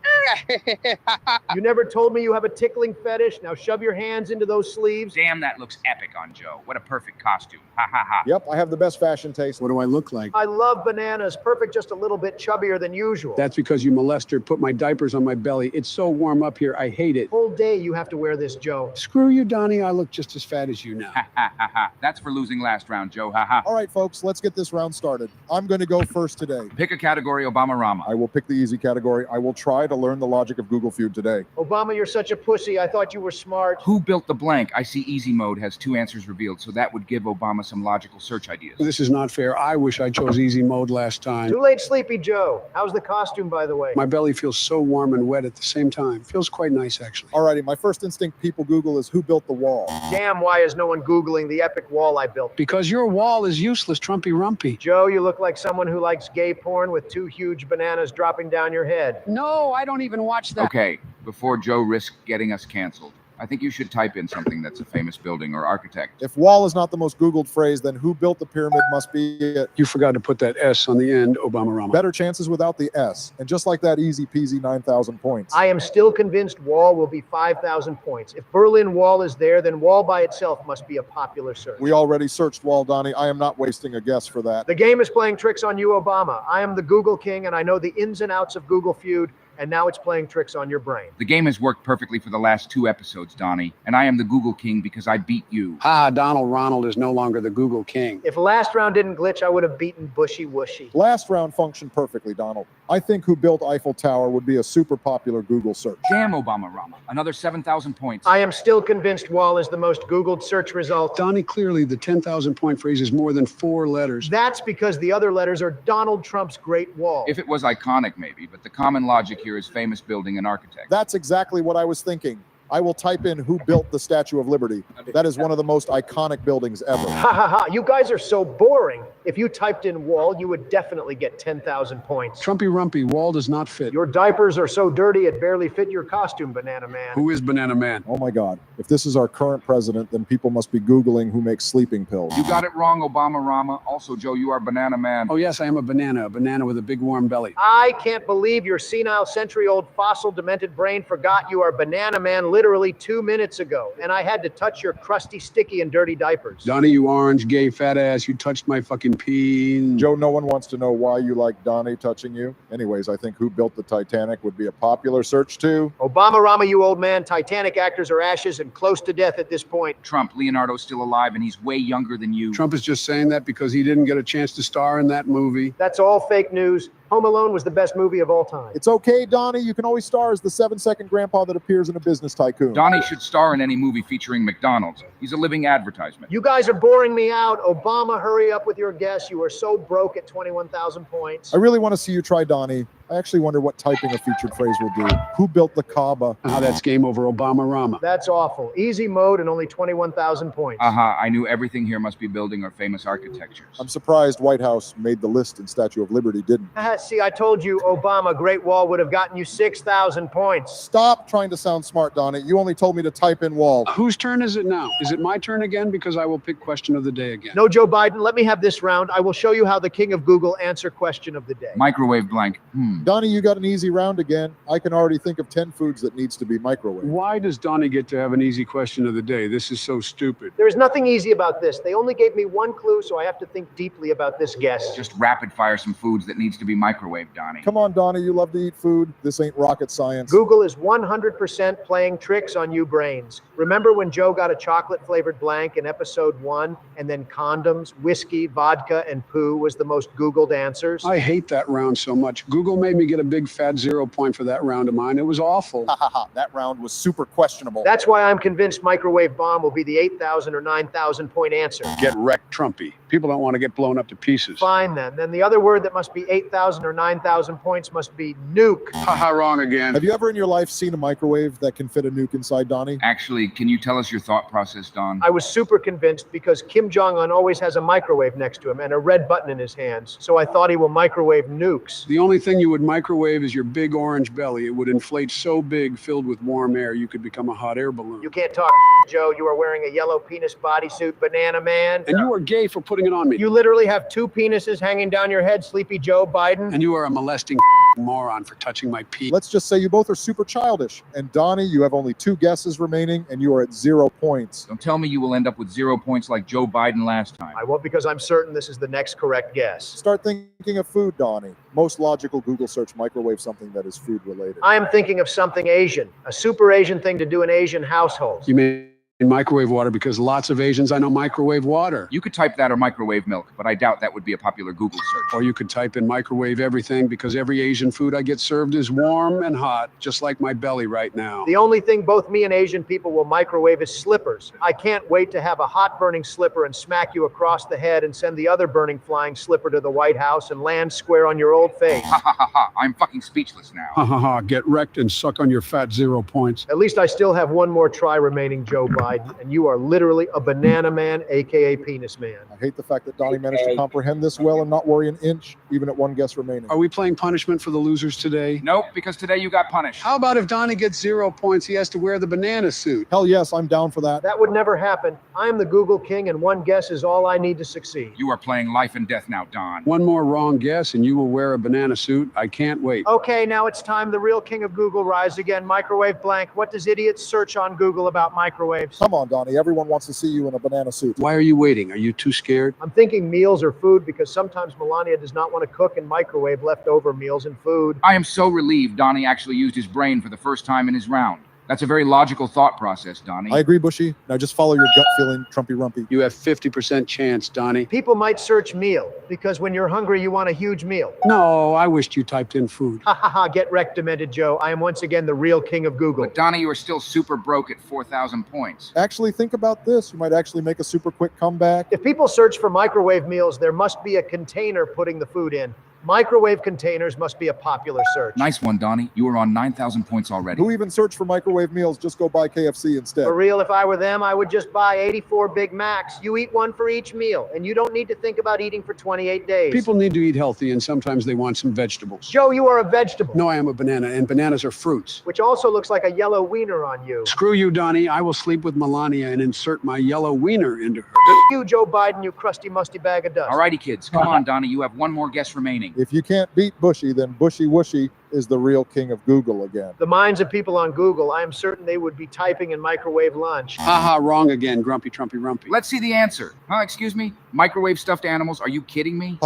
You never told me you have a tickling fetish. Now shove your hands into those sleeves. Damn, that looks epic on Joe. What a perfect costume. Ha ha ha. Yep, I have the best fashion taste. What do I look like? I love bananas. Perfect, just a little bit chubbier than usual. That's because you molester put my diapers on my belly. It's so warm up here. I hate it. Whole day you have to wear this, Joe. Screw you, Donnie. I look just as fat as you now. Ha ha ha ha. That's for losing last round, Joe. Ha ha. All right, folks, let's get this round started. I'm going to go first today. Pick a category, Obama Rama. I will pick the easy category. I will try to learn the logic of Google Feud today. Obama, you're such a pussy. I thought you were smart. Who built the blank? I see easy mode has 2 answers revealed, so that would give Obama some logical search ideas. This is not fair. I wish I chose easy mode last time. Too late, Sleepy Joe. How's the costume, by the way? My belly feels so warm and wet at the same time. Feels quite nice, actually. All righty, my first instinct people Google is who built the wall? Damn, why is no one Googling the epic wall I built? Because your wall is useless, Trumpy Rumpy. Joe, you look like someone who likes gay porn with 2 huge bananas dropping down your head. No, I don't even watch that. Okay, before Joe risks getting us canceled, I think you should type in something that's a famous building or architect. If wall is not the most Googled phrase, then who built the pyramid must be it. You forgot to put that S on the end, Obama Rama. Better chances without the S. And just like that, easy peasy 9,000 points. I am still convinced wall will be 5,000 points. If Berlin Wall is there, then wall by itself must be a popular search. We already searched wall, Donnie. I am not wasting a guess for that. The game is playing tricks on you, Obama. I am the Google king, and I know the ins and outs of Google Feud, and now it's playing tricks on your brain. The game has worked perfectly for the last 2 episodes, Donnie, and I am the Google King because I beat you. Ha, Donald Ronald is no longer the Google king. If last round didn't glitch, I would have beaten Bushy Wushy. Last round functioned perfectly, Donald. I think who built Eiffel Tower would be a super popular Google search. Damn, Obama Rama. Another 7,000 points. I am still convinced wall is the most Googled search result. Donnie, clearly the 10,000 point phrase is more than 4 letters. That's because the other letters are Donald Trump's Great Wall. If it was iconic, maybe, but the common logic here is famous building and architect. That's exactly what I was thinking. I will type in who built the Statue of Liberty. That is one of the most iconic buildings ever. Ha ha ha, you guys are so boring. If you typed in wall, you would definitely get 10,000 points. Trumpy Rumpy, wall does not fit. Your diapers are so dirty it barely fit your costume, Banana Man. Who is Banana Man? Oh my God. If this is our current president, then people must be Googling who makes sleeping pills. You got it wrong, Obama Rama. Also, Joe, you are Banana Man. Oh yes, I am a banana with a big warm belly. I can't believe your senile, century-old, fossil, demented brain forgot you are Banana Man literally 2 minutes ago, and I had to touch your crusty, sticky, and dirty diapers. Donnie, you orange, gay, fat ass, you touched my fucking peen. Joe, no one wants to know why you like Donnie touching you. Anyways, I think who built the Titanic would be a popular search too. Obama Rama, you old man, Titanic actors are ashes and close to death at this point. Trump, Leonardo's still alive, and he's way younger than you. Trump is just saying that because he didn't get a chance to star in that movie. That's all fake news. Home Alone was the best movie of all time. It's okay, Donnie. You can always star as the 7-second grandpa that appears in a business tycoon. Donnie should star in any movie featuring McDonald's. He's a living advertisement. You guys are boring me out. Obama, hurry up with your guess. You are so broke at 21,000 points. I really want to see you try Donnie. I actually wonder what typing a featured phrase will do. Who built the Kaaba? That's game over, Obama Rama. That's awful. Easy mode and only 21,000 points. I knew everything here must be building our famous architectures. I'm surprised White House made the list and Statue of Liberty didn't. See, I told you, Obama, Great Wall would have gotten you 6,000 points. Stop trying to sound smart, Donnie. You only told me to type in wall. Whose turn is it now? Is it my turn again? Because I will pick question of the day again. No, Joe Biden, let me have this round. I will show you how the king of Google answer question of the day. Microwave blank. Donnie, you got an easy round again. I can already think of 10 foods that needs to be microwaved. Why does Donnie get to have an easy question of the day? This is so stupid. There is nothing easy about this. They only gave me one clue, so I have to think deeply about this guess. Just rapid fire some foods that needs to be microwaved, Donnie. Come on, Donnie, you love to eat food. This ain't rocket science. Google is 100% playing tricks on you brains. Remember when Joe got a chocolate-flavored blank in episode 1, and then condoms, whiskey, vodka, and poo was the most Googled answers? I hate that round so much. Google made me get a big fat 0 point for that round of mine. It was awful. Ha ha ha. That round was super questionable. That's why I'm convinced microwave bomb will be the 8,000 or 9,000 point answer. Get wrecked, Trumpy. People don't want to get blown up to pieces. Fine then. Then the other word that must be 8,000 or 9,000 points must be nuke. Haha, wrong again. Have you ever in your life seen a microwave that can fit a nuke inside, Donnie? Actually, can you tell us your thought process, Don? I was super convinced because Kim Jong-un always has a microwave next to him and a red button in his hands. So I thought he will microwave nukes. The only thing you would microwave is your big orange belly. It would inflate so big, filled with warm air, you could become a hot air balloon. You can't talk, Joe. You are wearing a yellow penis bodysuit, Banana Man. And you are gay for putting it on me. You literally have 2 penises hanging down your head, Sleepy Joe Biden. And you are a molesting moron for touching my pee. Let's just say you both are super childish. And Donnie, you have only 2 guesses remaining and you are at 0 points. Don't tell me you will end up with 0 points like Joe Biden last time. I won't because I'm certain this is the next correct guess. Start thinking of food, Donnie. Most logical Google search microwave something that is food related. I am thinking of something Asian, a super Asian thing to do in Asian households. You mean microwave water because lots of Asians I know microwave water. You could type that or microwave milk, but I doubt that would be a popular Google search. Or you could type in microwave everything because every Asian food I get served is warm and hot, just like my belly right now. The only thing both me and Asian people will microwave is slippers. I can't wait to have a hot burning slipper and smack you across the head and send the other burning flying slipper to the White House and land square on your old face. Ha ha ha ha, I'm fucking speechless now. Ha ha ha, get wrecked and suck on your fat 0 points. At least I still have one more try remaining, Joe Biden, and you are literally a banana man, aka penis man. I hate the fact that Donnie managed to comprehend this well and not worry an inch, even at 1 guess remaining. Are we playing punishment for the losers today? Nope, because today you got punished. How about if Donnie gets 0 points, he has to wear the banana suit? Hell yes, I'm down for that. That would never happen. I am the Google king, and 1 guess is all I need to succeed. You are playing life and death now, Don. One more wrong guess and you will wear a banana suit. I can't wait. Okay, now it's time the real king of Google rise again. Microwave blank. What does idiots search on Google about microwaves? Come on, Donnie. Everyone wants to see you in a banana suit. Why are you waiting? Are you too scared? I'm thinking meals or food because sometimes Melania does not want to cook and microwave leftover meals and food. I am so relieved Donnie actually used his brain for the first time in his round. That's a very logical thought process, Donnie. I agree, Bushy. Now just follow your gut feeling, Trumpy Rumpy. You have 50% chance, Donnie. People might search meal because when you're hungry, you want a huge meal. No, I wished you typed in food. Ha ha ha, get wrecked, Demented Joe. I am once again the real king of Google. But Donnie, you are still super broke at 4,000 points. Actually, think about this. You might actually make a super quick comeback. If people search for microwave meals, there must be a container putting the food in. Microwave containers must be a popular search. Nice one, Donnie. You are on 9,000 points already. Who even searched for microwave meals? Just go buy KFC instead. For real, if I were them, I would just buy 84 Big Macs. You eat one for each meal, and you don't need to think about eating for 28 days. People need to eat healthy, and sometimes they want some vegetables. Joe, you are a vegetable. No, I am a banana, and bananas are fruits. Which also looks like a yellow wiener on you. Screw you, Donnie. I will sleep with Melania and insert my yellow wiener into her. You, Joe Biden, you crusty, musty bag of dust. Alrighty, kids. Come on, Donnie. You have one more guess remaining. If you can't beat Bushy, then Bushy Wushy is the real king of Google again. The minds of people on Google, I am certain they would be typing in microwave lunch. Haha, wrong again, grumpy, trumpy, rumpy. Let's see the answer. Excuse me? Microwave stuffed animals? Are you kidding me?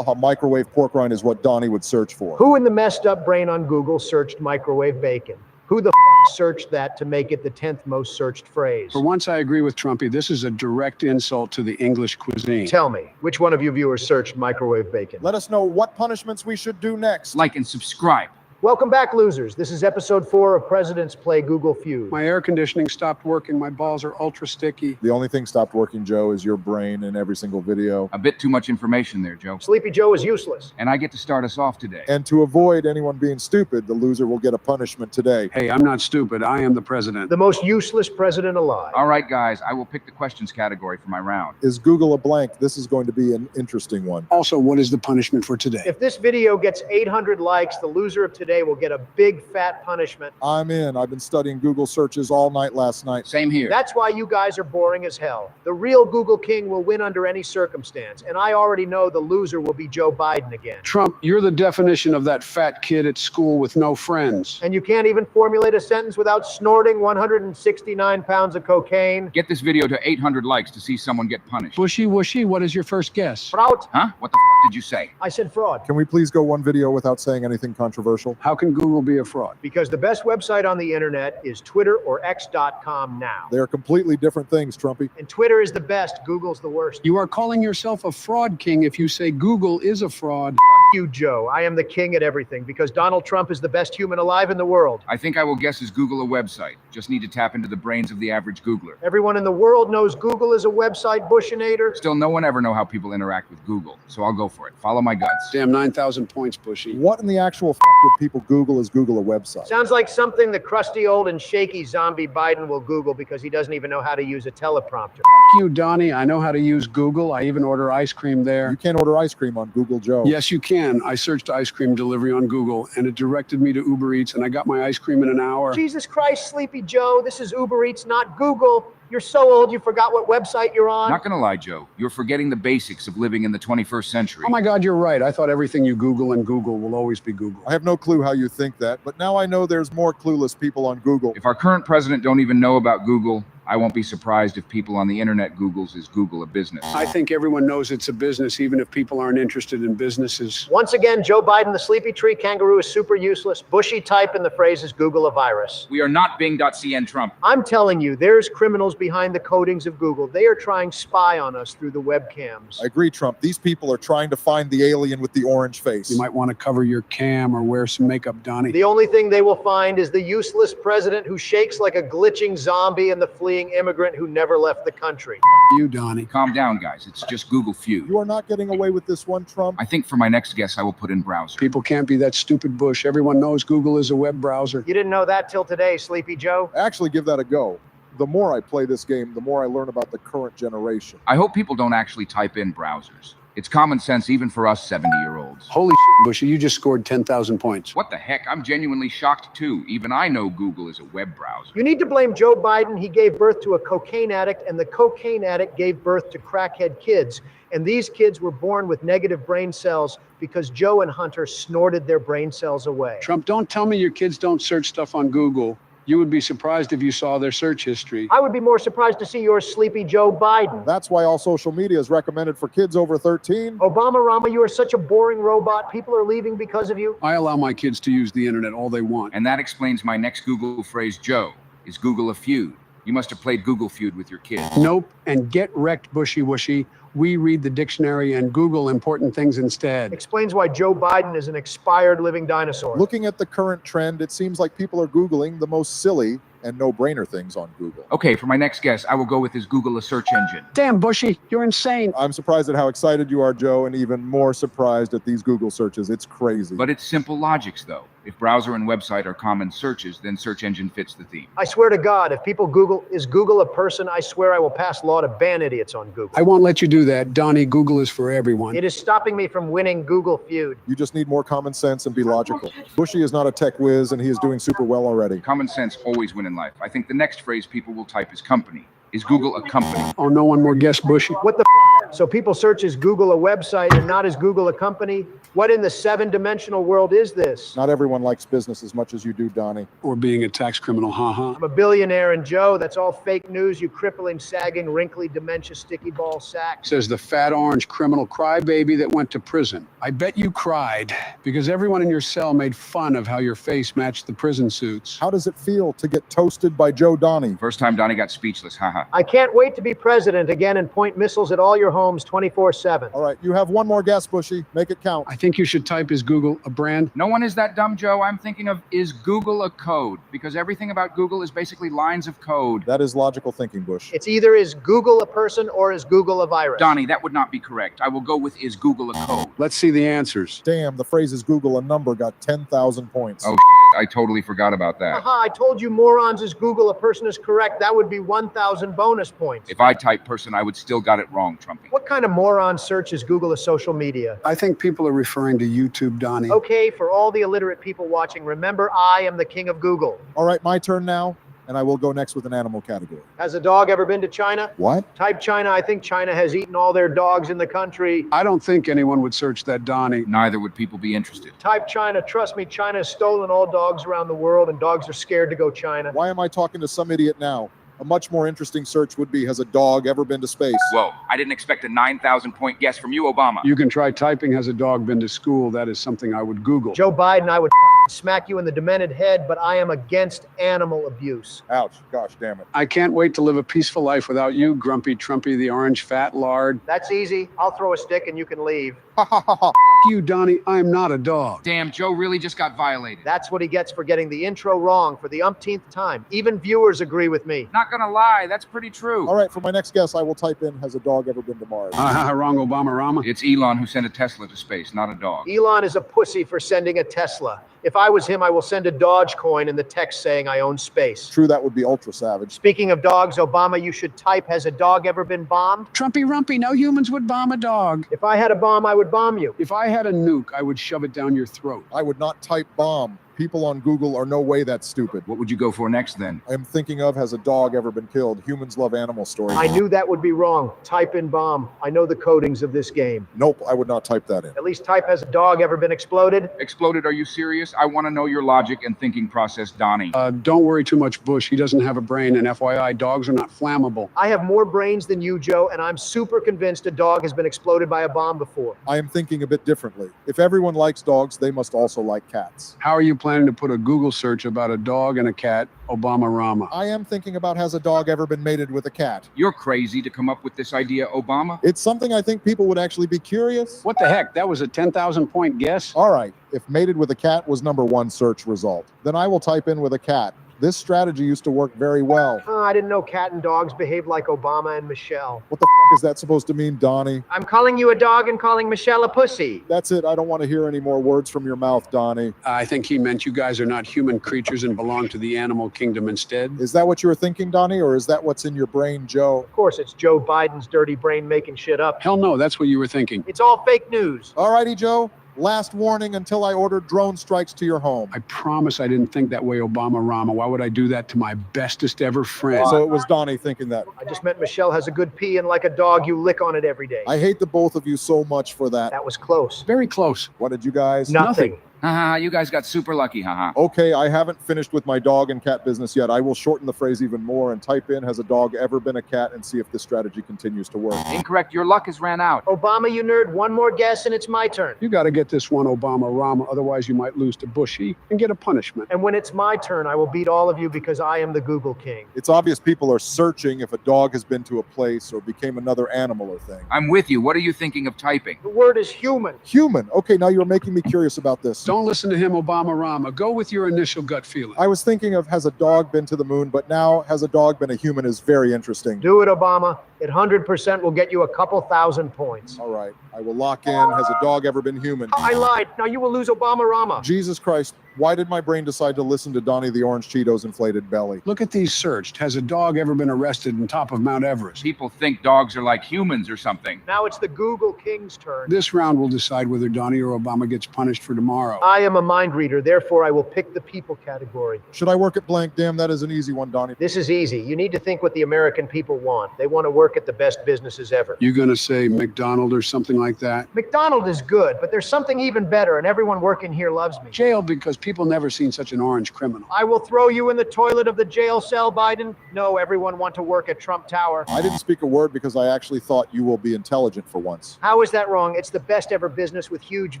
Microwave pork rind is what Donnie would search for. Who in the messed up brain on Google searched microwave bacon? Who the searched that to make it the 10th most searched phrase? For once, I agree with Trumpy. This is a direct insult to the English cuisine. Tell me, which one of you viewers searched microwave bacon? Let us know what punishments we should do next. Like and subscribe. Welcome back, losers. This is episode 4 of Presidents Play Google Feud. My air conditioning stopped working. My balls are ultra sticky. The only thing stopped working, Joe, is your brain in every single video. A bit too much information there, Joe. Sleepy Joe is useless. And I get to start us off today. And to avoid anyone being stupid, the loser will get a punishment today. Hey, I'm not stupid. I am the president. The most useless president alive. All right, guys. I will pick the questions category for my round. Is Google a blank? This is going to be an interesting one. Also, what is the punishment for today? If this video gets 800 likes, the loser of today will get a big fat punishment. I'm in. I've been studying Google searches all night last night. Same here. That's why you guys are boring as hell. The real Google King will win under any circumstance, and I already know the loser will be Joe Biden again. Trump, you're the definition of that fat kid at school with no friends. And you can't even formulate a sentence without snorting 169 pounds of cocaine. Get this video to 800 likes to see someone get punished. Bushy Wushy, what is your first guess? Fraud. Huh? What the f did you say? I said fraud. Can we please go one video without saying anything controversial? How can Google be a fraud? Because the best website on the internet is Twitter or X.com now. They are completely different things, Trumpy. And Twitter is the best, Google's the worst. You are calling yourself a fraud king if you say Google is a fraud. You, Joe. I am the king at everything because Donald Trump is the best human alive in the world. I think I will guess is Google a website. Just need to tap into the brains of the average Googler. Everyone in the world knows Google is a website, Bushinator. Still, no one ever know how people interact with Google, so I'll go for it. Follow my guts. Damn, 9,000 points, Bushy. What in the actual would people Google is Google a website? Sounds like something the crusty old and shaky zombie Biden will Google because he doesn't even know how to use a teleprompter. You, Donnie, I know how to use Google. I even order ice cream You there. can't order ice cream on Google, Joe. Yes, you can. I searched ice cream delivery on Google, and it directed me to Uber Eats, and I got my ice cream in an hour. Jesus Christ, Sleepy Joe, this is Uber Eats, not Google. You're so old you forgot what website you're on. Not gonna lie, Joe. You're forgetting the basics of living in the 21st century. Oh my God, you're right. I thought everything you Google and Google will always be Google. I have no clue how you think that, but now I know there's more clueless people on Google. If our current president don't even know about Google, I won't be surprised if people on the internet Googles is Google a business. I think everyone knows it's a business, even if people aren't interested in businesses. Once again, Joe Biden, the sleepy tree kangaroo, is super useless. Bushy type in the phrase is Google a virus. We are not Bing.cn Trump. I'm telling you, there's criminals behind the codings of Google. They are trying spy on us through the webcams. I agree, Trump. These people are trying to find the alien with the orange face. You might want to cover your cam or wear some makeup, Donnie. The only thing they will find is the useless president who shakes like a glitching zombie and the fleeing immigrant who never left the country. You, Donnie. Calm down, guys. It's just Google Feud. You are not getting away with this one, Trump. I think for my next guess, I will put in browser. People can't be that stupid, Bush. Everyone knows Google is a web browser. You didn't know that till today, Sleepy Joe? Actually, give that a go. The more I play this game, the more I learn about the current generation. I hope people don't actually type in browsers. It's common sense even for us 70-year-olds. Holy shit, Bushy, you just scored 10,000 points. What the heck? I'm genuinely shocked too. Even I know Google is a web browser. You need to blame Joe Biden. He gave birth to a cocaine addict, and the cocaine addict gave birth to crackhead kids. And these kids were born with negative brain cells because Joe and Hunter snorted their brain cells away. Trump, don't tell me your kids don't search stuff on Google. You would be surprised if you saw their search history. I would be more surprised to see your sleepy Joe Biden. That's why all social media is recommended for kids over 13. Obama Rama, you are such a boring robot. People are leaving because of you. I allow my kids to use the internet all they want. And that explains my next Google phrase, Joe. Is Google a feud? You must have played Google Feud with your kids. Nope, and get wrecked, Bushy Wushy. We read the dictionary and Google important things instead. Explains why Joe Biden is an expired living dinosaur. Looking at the current trend, it seems like people are Googling the most silly and no-brainer things on Google. Okay, for my next guess, I will go with is Google a search engine? Damn, Bushy, you're insane. I'm surprised at how excited you are, Joe, and even more surprised at these Google searches. It's crazy. But it's simple logics, though. If browser and website are common searches, then search engine fits the theme. I swear to God, if people Google, is Google a person, I swear I will pass law to ban idiots on Google. I won't let you do that. Donnie, Google is for everyone. It is stopping me from winning Google Feud. You just need more common sense and be logical. Bushy is not a tech whiz, and he is doing super well already. Common sense always win in life. I think the next phrase people will type is company. Is Google a company? Oh, no one more guess, Bushy. What the So people search is Google a website and not is Google a company? What in the seven-dimensional world is this? Not everyone likes business as much as you do, Donnie. Or being a tax criminal, haha. I'm a billionaire, and Joe, that's all fake news, you crippling, sagging, wrinkly, dementia, sticky ball sack. Says the fat orange criminal crybaby that went to prison. I bet you cried because everyone in your cell made fun of how your face matched the prison suits. How does it feel to get toasted by Joe Donnie? First time Donnie got speechless, haha. I can't wait to be president again and point missiles at all your homes 24/7. All right, you have one more guess, Bushy. Make it count. I think you should type is Google a brand. No one is that dumb, Joe. I'm thinking of is Google a code? Because everything about Google is basically lines of code. That is logical thinking, Bush. It's either is Google a person or is Google a virus. Donnie, that would not be correct. I will go with is Google a code. Let's see the answers. Damn, the phrase is Google a number got 10,000 points. Oh, I totally forgot about that. Aha, I told you morons is Google a person is correct. That would be 1,000 bonus points. If I type person, I would still got it wrong, Trumpy. What kind of moron search is Google a social media? I think people are referring to YouTube, Donnie. Okay, for all the illiterate people watching, remember I am the king of Google. All right, my turn now, and I will go next with an animal category. Has a dog ever been to China? What? Type China. I think China has eaten all their dogs in the country. I don't think anyone would search that, Donnie. Neither would people be interested. Type China. Trust me, China has stolen all dogs around the world, and dogs are scared to go China. Why am I talking to some idiot now? A much more interesting search would be, has a dog ever been to space? Whoa, I didn't expect a 9,000 point guess from you, Obama. You can try typing has a dog been to school. That is something I would Google. Joe Biden, I would smack you in the demented head, but I am against animal abuse. Ouch, gosh damn it. I can't wait to live a peaceful life without you, Grumpy Trumpy, the orange fat lard. That's easy. I'll throw a stick and you can leave. Ha ha ha ha. You, Donnie, I'm not a dog. Damn, Joe really just got violated. That's what he gets for getting the intro wrong for the umpteenth time. Even viewers agree with me. Not gonna lie, that's pretty true. All right, for my next guess, I will type in, has a dog ever been to Mars? Wrong, Obama Rama. It's Elon who sent a Tesla to space, not a dog. Elon is a pussy for sending a Tesla. If I was him, I will send a Dogecoin in the text saying I own space. True, that would be ultra savage. Speaking of dogs, Obama, you should type, has a dog ever been bombed? Trumpy Rumpy, no humans would bomb a dog. If I had a bomb, I would bomb you. If I had a nuke, I would shove it down your throat. I would not type bomb. People on Google are no way that stupid. What would you go for next then? I am thinking of, has a dog ever been killed? Humans love animal stories. I knew that would be wrong. Type in bomb. I know the codings of this game. Nope, I would not type that in. At least type, has a dog ever been exploded? Exploded, are you serious? I want to know your logic and thinking process, Donnie. Don't worry too much, Bush. He doesn't have a brain, and FYI, dogs are not flammable. I have more brains than you, Joe, and I'm super convinced a dog has been exploded by a bomb before. I am thinking a bit differently. If everyone likes dogs, they must also like cats. How are you planning to put a Google search about a dog and a cat, Obama Rama? I am thinking about, has a dog ever been mated with a cat? You're crazy to come up with this idea, Obama. It's something I think people would actually be curious. What the heck? That was a 10,000 point guess? All right, if mated with a cat was #1 search result, then I will type in with a cat. This strategy used to work very well. I didn't know cat and dogs behave like Obama and Michelle. What the is that supposed to mean, Donnie? I'm calling you a dog and calling Michelle a pussy. That's it. I don't want to hear any more words from your mouth, Donnie. I think he meant you guys are not human creatures and belong to the animal kingdom instead. Is that what you were thinking, Donnie, or is that what's in your brain, Joe? Of course, it's Joe Biden's dirty brain making shit up. Hell no, that's what you were thinking. It's all fake news. All righty, Joe. Last warning until I order drone strikes to your home. I promise I didn't think that way, Obama Rama. Why would I do that to my bestest ever friend? So it was Donnie thinking that. I just meant Michelle has a good pee, and like a dog, you lick on it every day. I hate the both of you so much for that. That was close. Very close. What did you guys? Nothing. Haha, you guys got super lucky, haha. Okay, I haven't finished with my dog and cat business yet. I will shorten the phrase even more and type in, has a dog ever been a cat, and see if this strategy continues to work. Incorrect, your luck has ran out. Obama, you nerd, one more guess, and it's my turn. You got to get this one, Obama Rama. Otherwise, you might lose to Bushy and get a punishment. And when it's my turn, I will beat all of you because I am the Google king. It's obvious people are searching if a dog has been to a place or became another animal or thing. I'm with you. What are you thinking of typing? The word is human. Human. Okay, now you're making me curious about this. Don't listen to him, Obama-Rama. Go with your initial gut feeling. I was thinking of has a dog been to the moon, but now has a dog been a human is very interesting. Do it, Obama. It 100% will get you a couple thousand points. All right, I will lock in. Has a dog ever been human? I lied. Now you will lose Obama-Rama. Jesus Christ, why did my brain decide to listen to Donnie the Orange Cheetos inflated belly? Look at these searched. Has a dog ever been arrested on top of Mount Everest? People think dogs are like humans or something. Now it's the Google King's turn. This round will decide whether Donnie or Obama gets punished for tomorrow. I am a mind reader, therefore I will pick the people category. Should I work at blank? Damn, that is an easy one, Donnie. This is easy. You need to think what the American people want. They want to work at the best businesses ever. You gonna say McDonald or something like that? McDonald is good, but there's something even better, and everyone working here loves me. Jail because people never seen such an orange criminal. I will throw you in the toilet of the jail cell, Biden. No, everyone want to work at Trump Tower. I didn't speak a word because I actually thought you will be intelligent for once. How is that wrong? It's the best ever business with huge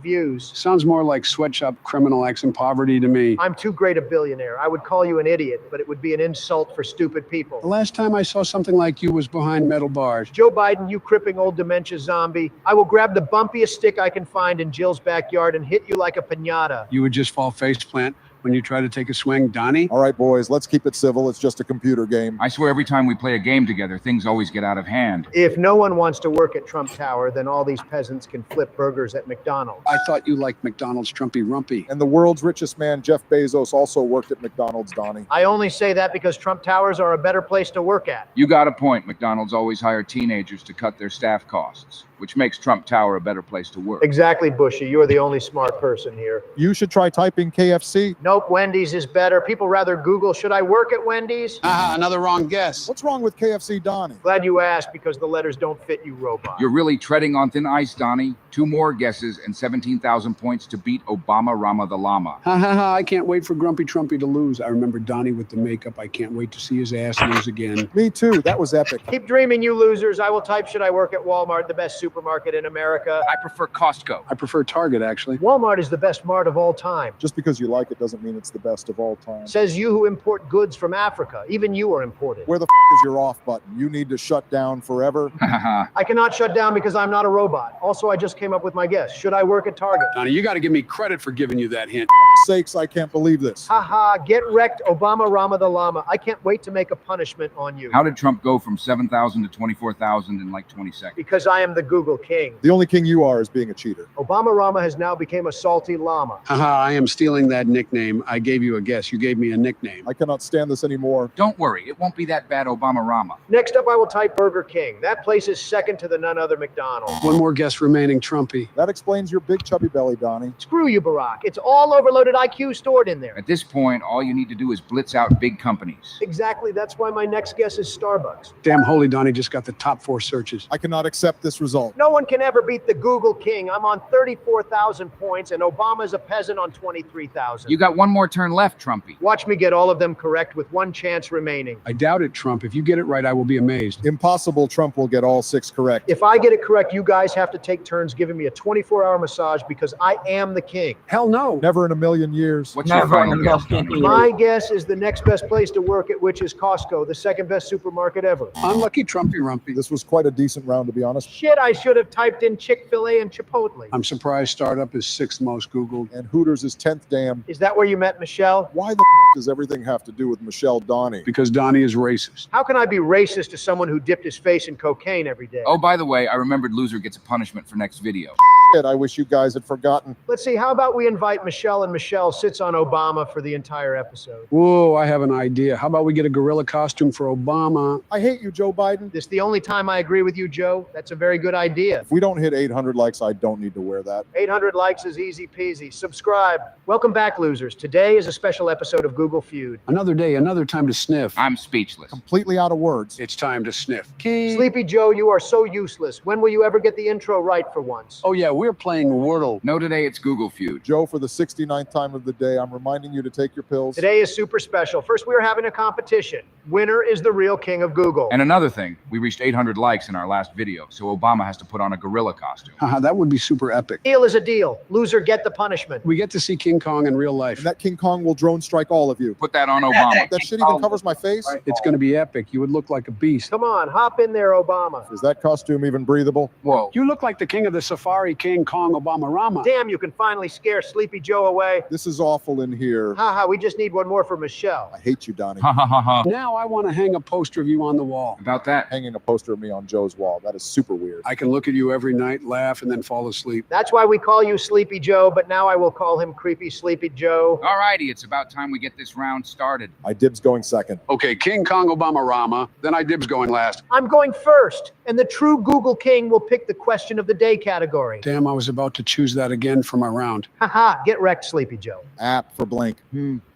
views. Sounds more like sweatshop criminal acts in poverty to me. I'm too great a billionaire. I would call you an idiot, but it would be an insult for stupid The people. last time I saw something like you was behind metal bars. Joe Biden, you cripping old dementia zombie. I will grab the bumpiest stick I can find in Jill's backyard and hit you like a piñata. You would just fall faceplant when you try to take a swing, Donnie. All right, boys, let's keep it civil. It's just a computer game. I swear every time we play a game together, things always get out of hand. If no one wants to work at Trump Tower, then all these peasants can flip burgers at McDonald's. I thought you liked McDonald's Trumpy Rumpy. And the world's richest man, Jeff Bezos, also worked at McDonald's, Donnie. I only say that because Trump Towers are a better place to work at. You got a point. McDonald's always hire teenagers to cut their staff costs, which makes Trump Tower a better place to work. Exactly, Bushy. You're the only smart person here. You should try typing KFC. Nope, Wendy's is better. People rather Google, should I work at Wendy's? Another wrong guess. What's wrong with KFC, Donnie? Glad you asked because the letters don't fit you, robot. You're really treading on thin ice, Donnie. 2 more guesses and 17,000 points to beat Obama-Rama the Llama. Ha ha ha, I can't wait for Grumpy Trumpy to lose. I remember Donnie with the makeup. I can't wait to see his ass lose again. Me too. That was epic. Keep dreaming, you losers. I will type, should I work at Walmart, the best supermarket in America? I prefer Costco. I prefer Target, actually. Walmart is the best mart of all time. Just because you like it doesn't mean it's the best of all time. Says you who import goods from Africa. Even you are imported. Where the is your off button? You need to shut down forever. I cannot shut down because I'm not a robot. Also, I just came up with my guess. Should I work at Target? Donnie, you got to give me credit for giving you that hint. Sakes, I can't believe this. Haha, get wrecked, Obama-Rama the Llama. I can't wait to make a punishment on you. How did Trump go from 7,000 to 24,000 in like 20 seconds? Because I am the Google King. The only king you are is being a cheater. Obama-Rama has now become a salty llama. Haha, I am stealing that nickname. I gave you a guess. You gave me a nickname. I cannot stand this anymore. Don't worry, it won't be that bad, Obama-Rama. Next up, I will type Burger King. That place is second to the none other McDonald's. One more guess remaining, Trumpy. That explains your big chubby belly, Donnie. Screw you, Barack. It's all overloaded IQ stored in there. At this point, all you need to do is blitz out big companies. Exactly. That's why my next guess is Starbucks. Damn holy Donnie just got the top 4 searches. I cannot accept this result. No one can ever beat the Google King. I'm on 34,000 points, and Obama's a peasant on 23,000. You got one more turn left, Trumpy. Watch me get all of them correct with one chance remaining. I doubt it, Trump. If you get it right, I will be amazed. Impossible. Trump will get all 6 correct. If I get it correct, you guys have to take turns giving me a 24-hour massage because I am the king. Hell no. Never in a million years. What's your final guess, Donnie? My guess is the next best place to work at, which is Costco, the second best supermarket ever. Unlucky Trumpy Rumpy. This was quite a decent round, to be honest. Shit, I should have typed in Chick-fil-A and Chipotle. I'm surprised Startup is 6th most Googled. And Hooters is 10th damn. Is that where you met Michelle? Why the does everything have to do with Michelle Donnie? Because Donnie is racist. How can I be racist to someone who dipped his face in cocaine every day? Oh, by the way, I remembered loser gets a punishment for next video. Shit, I wish you guys had forgotten. Let's see, how about we invite Michelle and Michelle sits on Obama for the entire episode? Whoa, I have an idea. How about we get a gorilla costume for Obama? I hate you, Joe Biden. This the only time I agree with you, Joe? That's a very good idea. If we don't hit 800 likes, I don't need to wear that. 800 likes is easy peasy. Subscribe. Welcome back, losers. Today is a special episode of Google Feud. Another day, another time to sniff. I'm speechless. Completely out of words. It's time to sniff. Key. Sleepy Joe, you are so useless. When will you ever get the intro right for once? Oh yeah, we're playing Wordle. No, today it's Google Feud. Joe, for the 69th time of the day, I'm reminding you to take your pills. Today is super special. First, we are having a competition. Winner is the real king of Google. And another thing, we reached 800 likes in our last video, so Obama has to put on a gorilla costume. Haha, that would be super epic. Deal is a deal. Loser, get the punishment. We get to see King Kong in real life. And that King Kong will drone strike all of you. Put that on Obama. That shit even covers my face? It's going to be epic. You would look like a beast. Come on, hop in there, Obama. Is that costume even breathable? Whoa. You look like the king of the Safari King. King Kong Obama Rama. Damn, you can finally scare Sleepy Joe away. This is awful in here. Haha, we just need one more for Michelle. I hate you, Donnie. Ha ha ha ha. Now I want to hang a poster of you on the wall. About that. Hanging a poster of me on Joe's wall. That is super weird. I can look at you every night, laugh, and then fall asleep. That's why we call you Sleepy Joe, but now I will call him Creepy Sleepy Joe. All righty, it's about time we get this round started. I dibs going second. Okay, King Kong Obama Rama. Then I dibs going last. I'm going first, and the true Google King will pick the question of the day category. Damn, I was about to choose that again for my round. Haha, get wrecked, Sleepy Joe. App for blank.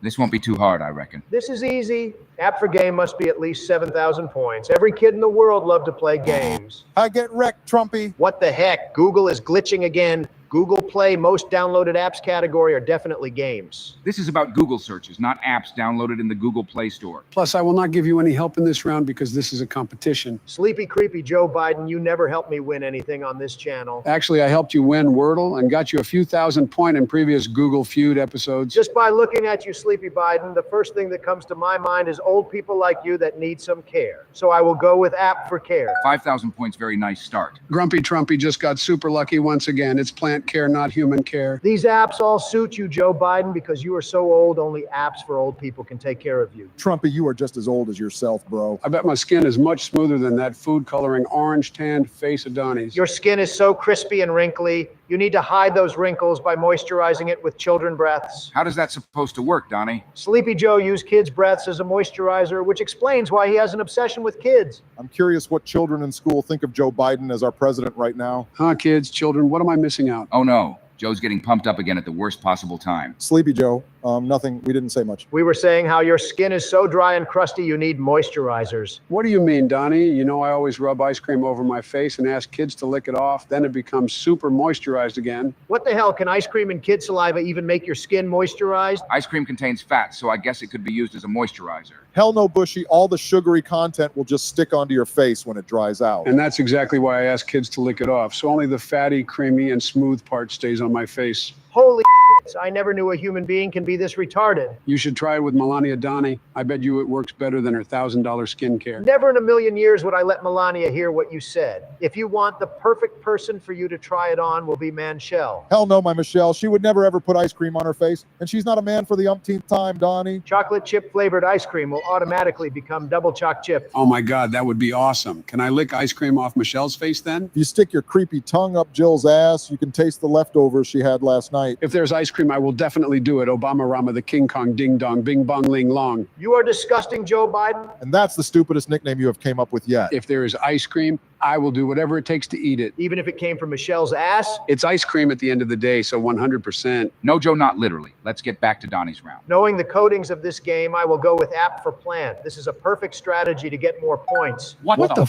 This won't be too hard, I reckon. This is easy. App for game must be at least 7,000 points. Every kid in the world loved to play games. I get wrecked, Trumpy. What the heck? Google is glitching again. Google Play most downloaded apps category are definitely games. This is about Google searches, not apps downloaded in the Google Play Store. Plus, I will not give you any help in this round because this is a competition. Sleepy Creepy Joe Biden, you never helped me win anything on this channel. Actually, I helped you win Wordle and got you a few thousand point in previous Google Feud episodes. Just by looking at you, Sleepy Biden, the first thing that comes to my mind is old people like you that need some care. So I will go with app for care. 5,000 points, very nice start. Grumpy Trumpy just got super lucky once again. It's plant care, not human care. These apps all suit you, Joe Biden, because you are so old, only apps for old people can take care of you. Trumpy, you are just as old as yourself, bro. I bet my skin is much smoother than that food coloring orange tanned face of Donnie's. Your skin is so crispy and wrinkly, you need to hide those wrinkles by moisturizing it with children breaths. How does that supposed to work, Donnie? Sleepy Joe used kids' breaths as a moisturizer, which explains why he has an obsession with kids. I'm curious what children in school think of Joe Biden as our president right now. Huh, kids, children, what am I missing out? Oh no, Joe's getting pumped up again at the worst possible time. Sleepy Joe. Nothing. We didn't say much. We were saying how your skin is so dry and crusty you need moisturizers. What do you mean, Donnie? You know I always rub ice cream over my face and ask kids to lick it off. Then it becomes super moisturized again. What the hell, can ice cream and kid saliva even make your skin moisturized? Ice cream contains fat, so I guess it could be used as a moisturizer. Hell no, Bushy. All the sugary content will just stick onto your face when it dries out. And that's exactly why I ask kids to lick it off. So only the fatty, creamy, and smooth part stays on my face. Holy shit, I never knew a human being can be this retarded. You should try it with Melania Donnie. I bet you it works better than her $1,000 skincare. Never in a million years would I let Melania hear what you said. If you want, the perfect person for you to try it on will be Manchelle. Hell no, my Michelle. She would never ever put ice cream on her face. And she's not a man for the umpteenth time, Donnie. Chocolate chip flavored ice cream will automatically become double choc chip. Oh my God, that would be awesome. Can I lick ice cream off Michelle's face then? If you stick your creepy tongue up Jill's ass, you can taste the leftovers she had last night. If there's ice cream, I will definitely do it. Obama Rama, the King Kong, ding dong, bing bong, ling long. You are disgusting, Joe Biden. And that's the stupidest nickname you have came up with yet. If there is ice cream, I will do whatever it takes to eat it. Even if it came from Michelle's ass. It's ice cream at the end of the day, so 100%. No, Joe, not literally. Let's get back to Donnie's round. Knowing the codings of this game, I will go with app for plant. This is a perfect strategy to get more points. What the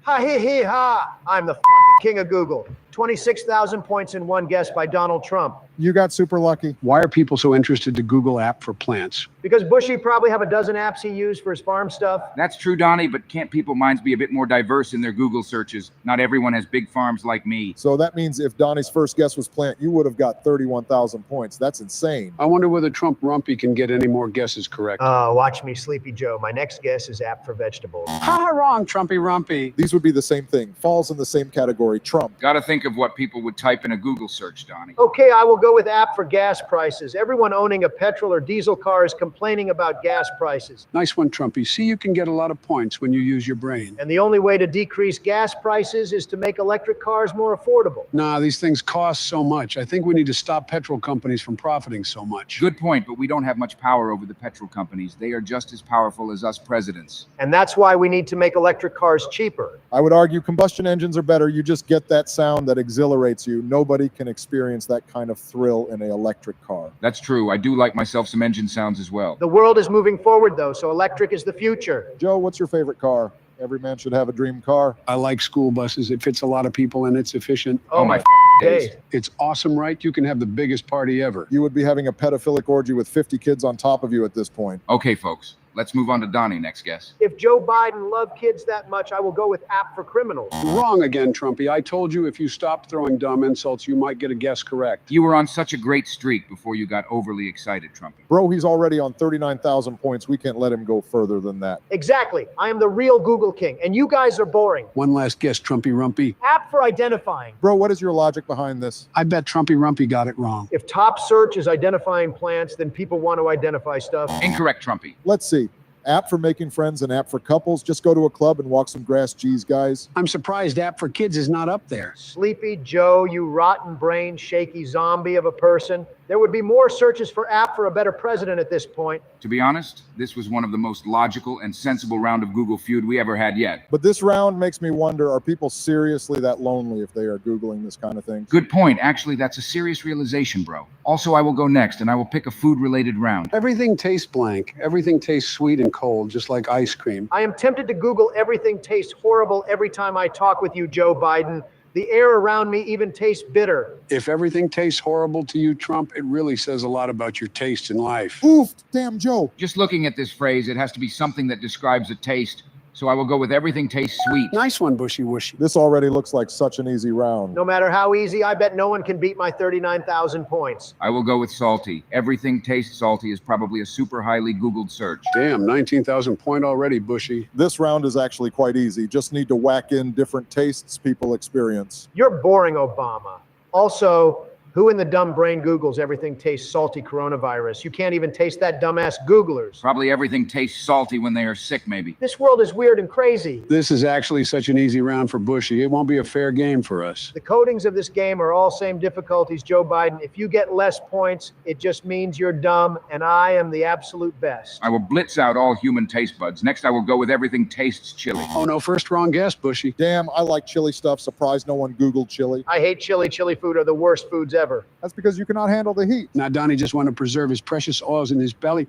Ha he he ha! I'm the fucking king of Google. 26,000 points in one guess by Donald Trump. You got super lucky. Why are people so interested to Google app for plants? Because Bushy probably have a dozen apps he used for his farm stuff. That's true, Donnie, but can't people minds be a bit more diverse in their Google searches? Not everyone has big farms like me. So that means if Donnie's first guess was plant, you would have got 31,000 points. That's insane. I wonder whether Trump Rumpy can get any more guesses correct. Watch me, Sleepy Joe. My next guess is app for vegetables. Ha, wrong, Trumpy Rumpy. These would be the same thing. Falls in the same category. Trump. Gotta think of what people would type in a Google search, Donnie. Okay, I will go with app for gas prices. Everyone owning a petrol or diesel car is complaining about gas prices. Nice one, Trumpy. See, you can get a lot of points when you use your brain. And the only way to decrease gas prices is to make electric cars more affordable. Nah, these things cost so much. I think we need to stop petrol companies from profiting so much. Good point, but we don't have much power over the petrol companies. They are just as powerful as us presidents. And that's why we need to make electric cars cheaper. I would argue combustion engines are better. You just get that sound that exhilarates you. Nobody can experience that kind of thrill in an electric car. That's true. I do like myself some engine sounds as well. The world is moving forward, though, so electric is the future. Joe, what's your favorite car? Every man should have a dream car. I like school buses. It fits a lot of people and it's efficient. Oh my days. It's awesome, right? You can have the biggest party ever. You would be having a pedophilic orgy with 50 kids on top of you at this point. Okay, folks. Let's move on to Donnie, next guess. If Joe Biden loved kids that much, I will go with app for criminals. Wrong again, Trumpy. I told you if you stopped throwing dumb insults, you might get a guess correct. You were on such a great streak before you got overly excited, Trumpy. Bro, he's already on 39,000 points. We can't let him go further than that. Exactly. I am the real Google king, and you guys are boring. One last guess, Trumpy Rumpy. App for identifying. Bro, what is your logic behind this? I bet Trumpy Rumpy got it wrong. If top search is identifying plants, then people want to identify stuff. Incorrect, Trumpy. Let's see. App for making friends and app for couples. Just go to a club and walk some grass. Geez, guys. I'm surprised app for kids is not up there. Sleepy Joe, you rotten brain, shaky zombie of a person. There would be more searches for app for a better president at this point. To be honest, this was one of the most logical and sensible round of Google feud we ever had yet. But this round makes me wonder, are people seriously that lonely if they are Googling this kind of thing? Good point. Actually, that's a serious realization, bro. Also, I will go next, and I will pick a food-related round. Everything tastes blank. Everything tastes sweet and cold, just like ice cream. I am tempted to Google everything tastes horrible every time I talk with you, Joe Biden. The air around me even tastes bitter. If everything tastes horrible to you, Trump, it really says a lot about your taste in life. Oof, damn Joe. Just looking at this phrase, it has to be something that describes a taste, so I will go with everything tastes sweet. Nice one, Bushy Wushy. This already looks like such an easy round. No matter how easy, I bet no one can beat my 39,000 points. I will go with salty. Everything tastes salty is probably a super highly Googled search. Damn, 19,000 point already, Bushy. This round is actually quite easy. Just need to whack in different tastes people experience. You're boring, Obama. Also, who in the dumb brain Googles everything tastes salty coronavirus? You can't even taste that dumbass Googlers. Probably everything tastes salty when they are sick, maybe. This world is weird and crazy. This is actually such an easy round for Bushy. It won't be a fair game for us. The codings of this game are all same difficulties, Joe Biden. If you get less points, it just means you're dumb, and I am the absolute best. I will blitz out all human taste buds. Next, I will go with everything tastes chili. Oh no, first wrong guess, Bushy. Damn, I like chili stuff. Surprised no one Googled chili. I hate chili. Chili food are the worst foods ever. That's because you cannot handle the heat. Now Donnie just wanted to preserve his precious oils in his belly.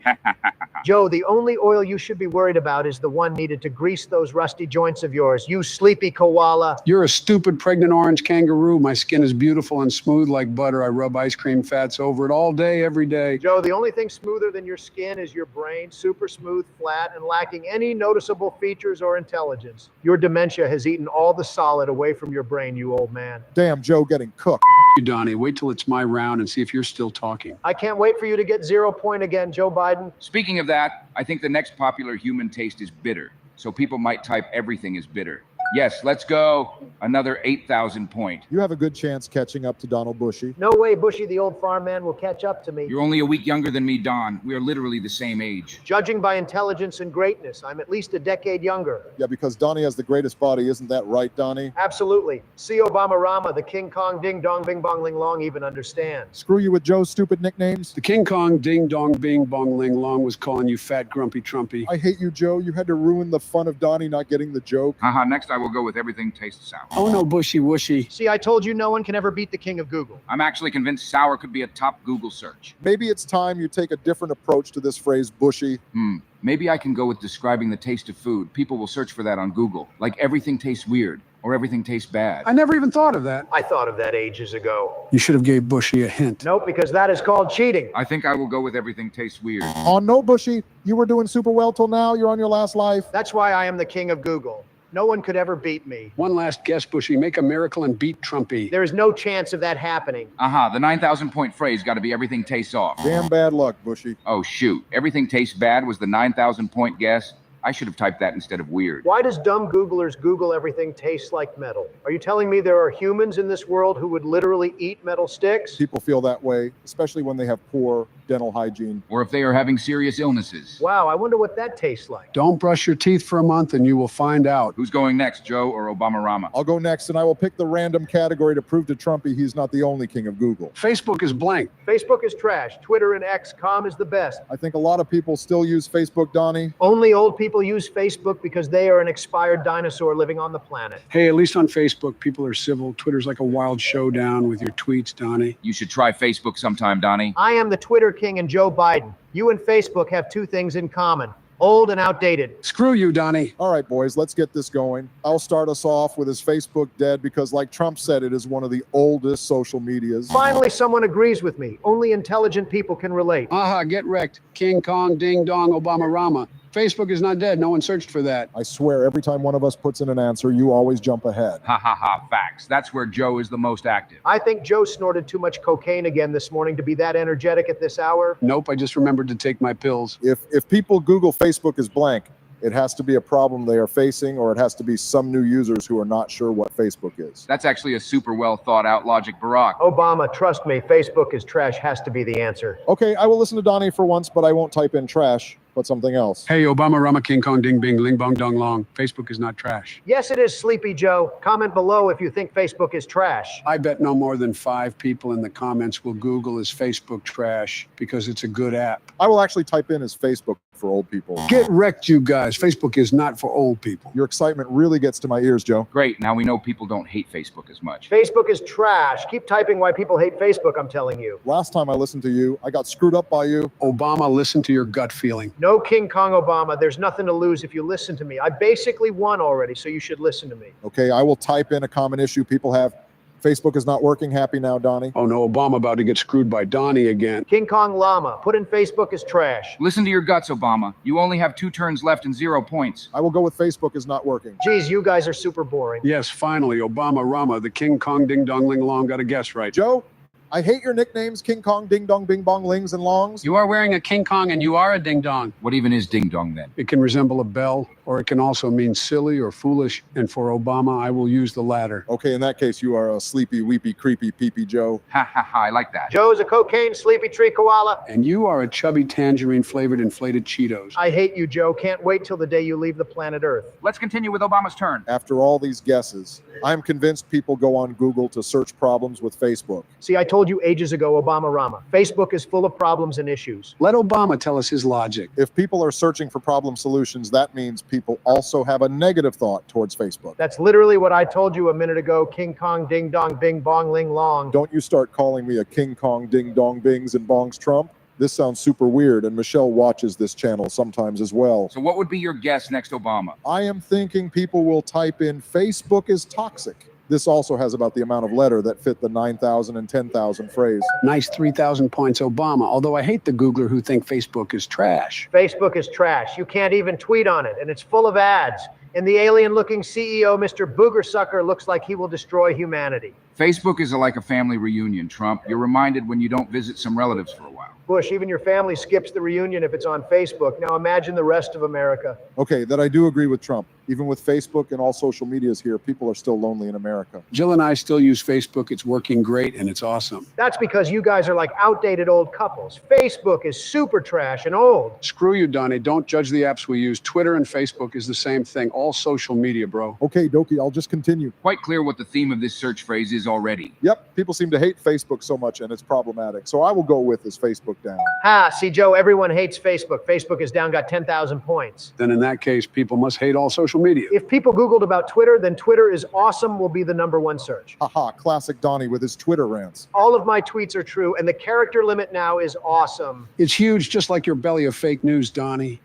Joe, the only oil you should be worried about is the one needed to grease those rusty joints of yours. You sleepy koala. You're a stupid pregnant orange kangaroo. My skin is beautiful and smooth like butter. I rub ice cream fats over it all day, every day. Joe, the only thing smoother than your skin is your brain, super smooth, flat, and lacking any noticeable features or intelligence. Your dementia has eaten all the solid away from your brain, you old man. Damn, Joe getting cooked. You, Donnie, wait till it's my round and see if you're still talking. I can't wait for you to get 0 point again, Joe Biden. Speaking of that, I think the next popular human taste is bitter. So people might type everything is bitter. Yes, let's go. Another 8,000 point. You have a good chance catching up to Donald Bushy. No way Bushy, the old farm man, will catch up to me. You're only a week younger than me, Don. We are literally the same age. Judging by intelligence and greatness, I'm at least a decade younger. Yeah, because Donnie has the greatest body. Isn't that right, Donnie? Absolutely. See Obama Rama, the King Kong Ding Dong Bing Bong Ling Long even understand. Screw you with Joe's stupid nicknames. The King Kong Ding Dong Bing Bong Ling Long was calling you fat grumpy Trumpy. I hate you, Joe. You had to ruin the fun of Donnie not getting the joke. Haha, next I will go with everything tastes sour. Oh no, Bushy Wushy. See, I told you no one can ever beat the king of Google. I'm actually convinced sour could be a top Google search. Maybe it's time you take a different approach to this phrase, Bushy. Maybe I can go with describing the taste of food. People will search for that on Google. Like everything tastes weird or everything tastes bad. I never even thought of that. I thought of that ages ago. You should have gave Bushy a hint. Nope, because that is called cheating. I think I will go with everything tastes weird. Oh, no, Bushy. You were doing super well till now. You're on your last life. That's why I am the king of Google. No one could ever beat me. One last guess, Bushy. Make a miracle and beat Trumpy. There is no chance of that happening. Aha, the 9,000 point phrase got to be everything tastes off. Damn bad luck, Bushy. Oh, shoot. Everything tastes bad was the 9,000 point guess. I should have typed that instead of weird. Why does dumb Googlers Google everything tastes like metal? Are you telling me there are humans in this world who would literally eat metal sticks? People feel that way, especially when they have poor dental hygiene. Or if they are having serious illnesses. Wow, I wonder what that tastes like. Don't brush your teeth for a month and you will find out. Who's going next, Joe or Obama Rama? I'll go next, and I will pick the random category to prove to Trumpy he's not the only king of Google. Facebook is blank. Facebook is trash. Twitter and X, com is the best. I think a lot of people still use Facebook, Donnie. Only old people use Facebook because they are an expired dinosaur living on the planet. Hey, at least on Facebook, people are civil. Twitter's like a wild showdown with your tweets, Donnie. You should try Facebook sometime, Donnie. I am the Twitter king and Joe Biden. You and Facebook have two things in common: old and outdated. Screw you, Donnie. All right, boys, let's get this going. I'll start us off with his Facebook dead because, like Trump said, it is one of the oldest social medias. Finally, someone agrees with me. Only intelligent people can relate. Aha, get wrecked. King Kong, Ding Dong, Obama Rama. Facebook is not dead. No one searched for that. I swear, every time one of us puts in an answer, you always jump ahead. Ha ha ha, facts. That's where Joe is the most active. I think Joe snorted too much cocaine again this morning to be that energetic at this hour. Nope, I just remembered to take my pills. If people Google Facebook is blank, it has to be a problem they are facing, or it has to be some new users who are not sure what Facebook is. That's actually a super well thought out logic, Barack. Obama, trust me, Facebook is trash has to be the answer. Okay, I will listen to Donnie for once, but I won't type in trash, but something else. Hey, Obama, Rama, King Kong, Ding, Bing, Ling, Bong, Dong, Long. Facebook is not trash. Yes, it is, Sleepy Joe. Comment below if you think Facebook is trash. I bet no more than 5 people in the comments will Google is Facebook trash because it's a good app. I will actually type in as Facebook for old people. Get wrecked, you guys. Facebook is not for old people. Your excitement really gets to my ears, Joe. Great, now we know people don't hate Facebook as much. Facebook is trash. Keep typing why people hate Facebook, I'm telling you. Last time I listened to you, I got screwed up by you. Obama, listen to your gut feeling. No King Kong Obama. There's nothing to lose if you listen to me. I basically won already, so you should listen to me. Okay, I will type in a common issue people have. Facebook is not working. Happy now, Donnie. Oh no, Obama about to get screwed by Donnie again. King Kong Llama. Put in Facebook is trash. Listen to your guts, Obama. You only have 2 turns left and 0 points. I will go with Facebook is not working. Geez, you guys are super boring. Yes, finally, Obama, Rama, the King Kong, Ding, Dong, Ling, Long got a guess right. Joe, I hate your nicknames, King Kong, Ding Dong, Bing Bong, Lings, and Longs. You are wearing a King Kong and you are a ding dong. What even is ding dong then? It can resemble a bell, or it can also mean silly or foolish. And for Obama, I will use the latter. Okay, in that case, you are a sleepy, weepy, creepy, peepy Joe. Ha ha ha, I like that. Joe's a cocaine sleepy tree koala. And you are a chubby tangerine flavored inflated Cheetos. I hate you, Joe. Can't wait till the day you leave the planet Earth. Let's continue with Obama's turn. After all these guesses, I'm convinced people go on Google to search problems with Facebook. See, I told you ages ago, Obama Rama. Facebook is full of problems and issues. Let Obama tell us his logic. If people are searching for problem solutions, that means people also have a negative thought towards Facebook. That's literally what I told you a minute ago. King Kong, ding dong, bing bong, ling long. Don't you start calling me a King Kong, Ding Dong, Bings, and Bongs Trump. This sounds super weird, and Michelle watches this channel sometimes as well. So what would be your guess next, Obama? I am thinking people will type in Facebook is toxic. This also has about the amount of letter that fit the 9,000 and 10,000 phrase. Nice 3,000 points, Obama. Although I hate the Googler who think Facebook is trash. Facebook is trash. You can't even tweet on it, and it's full of ads. And the alien-looking CEO, Mr. Booger Sucker, looks like he will destroy humanity. Facebook is like a family reunion, Trump. You're reminded when you don't visit some relatives for a while. Bush, even your family skips the reunion if it's on Facebook. Now imagine the rest of America. Okay, that I do agree with Trump. Even with Facebook and all social medias here, people are still lonely in America. Jill and I still use Facebook. It's working great and it's awesome. That's because you guys are like outdated old couples. Facebook is super trash and old. Screw you, Donnie. Don't judge the apps we use. Twitter and Facebook is the same thing. All social media, bro. Okay, Doki, I'll just continue. Quite clear what the theme of this search phrase is already. Yep, people seem to hate Facebook so much and it's problematic. So I will go with is Facebook down. Ha, see, Joe, everyone hates Facebook. Facebook is down, got 10,000 points. Then in that case, people must hate all social media. If people Googled about Twitter, then Twitter is awesome will be the #1 search. Haha, classic Donnie with his Twitter rants. All of my tweets are true, and the character limit now is awesome. It's huge, just like your belly of fake news, Donnie.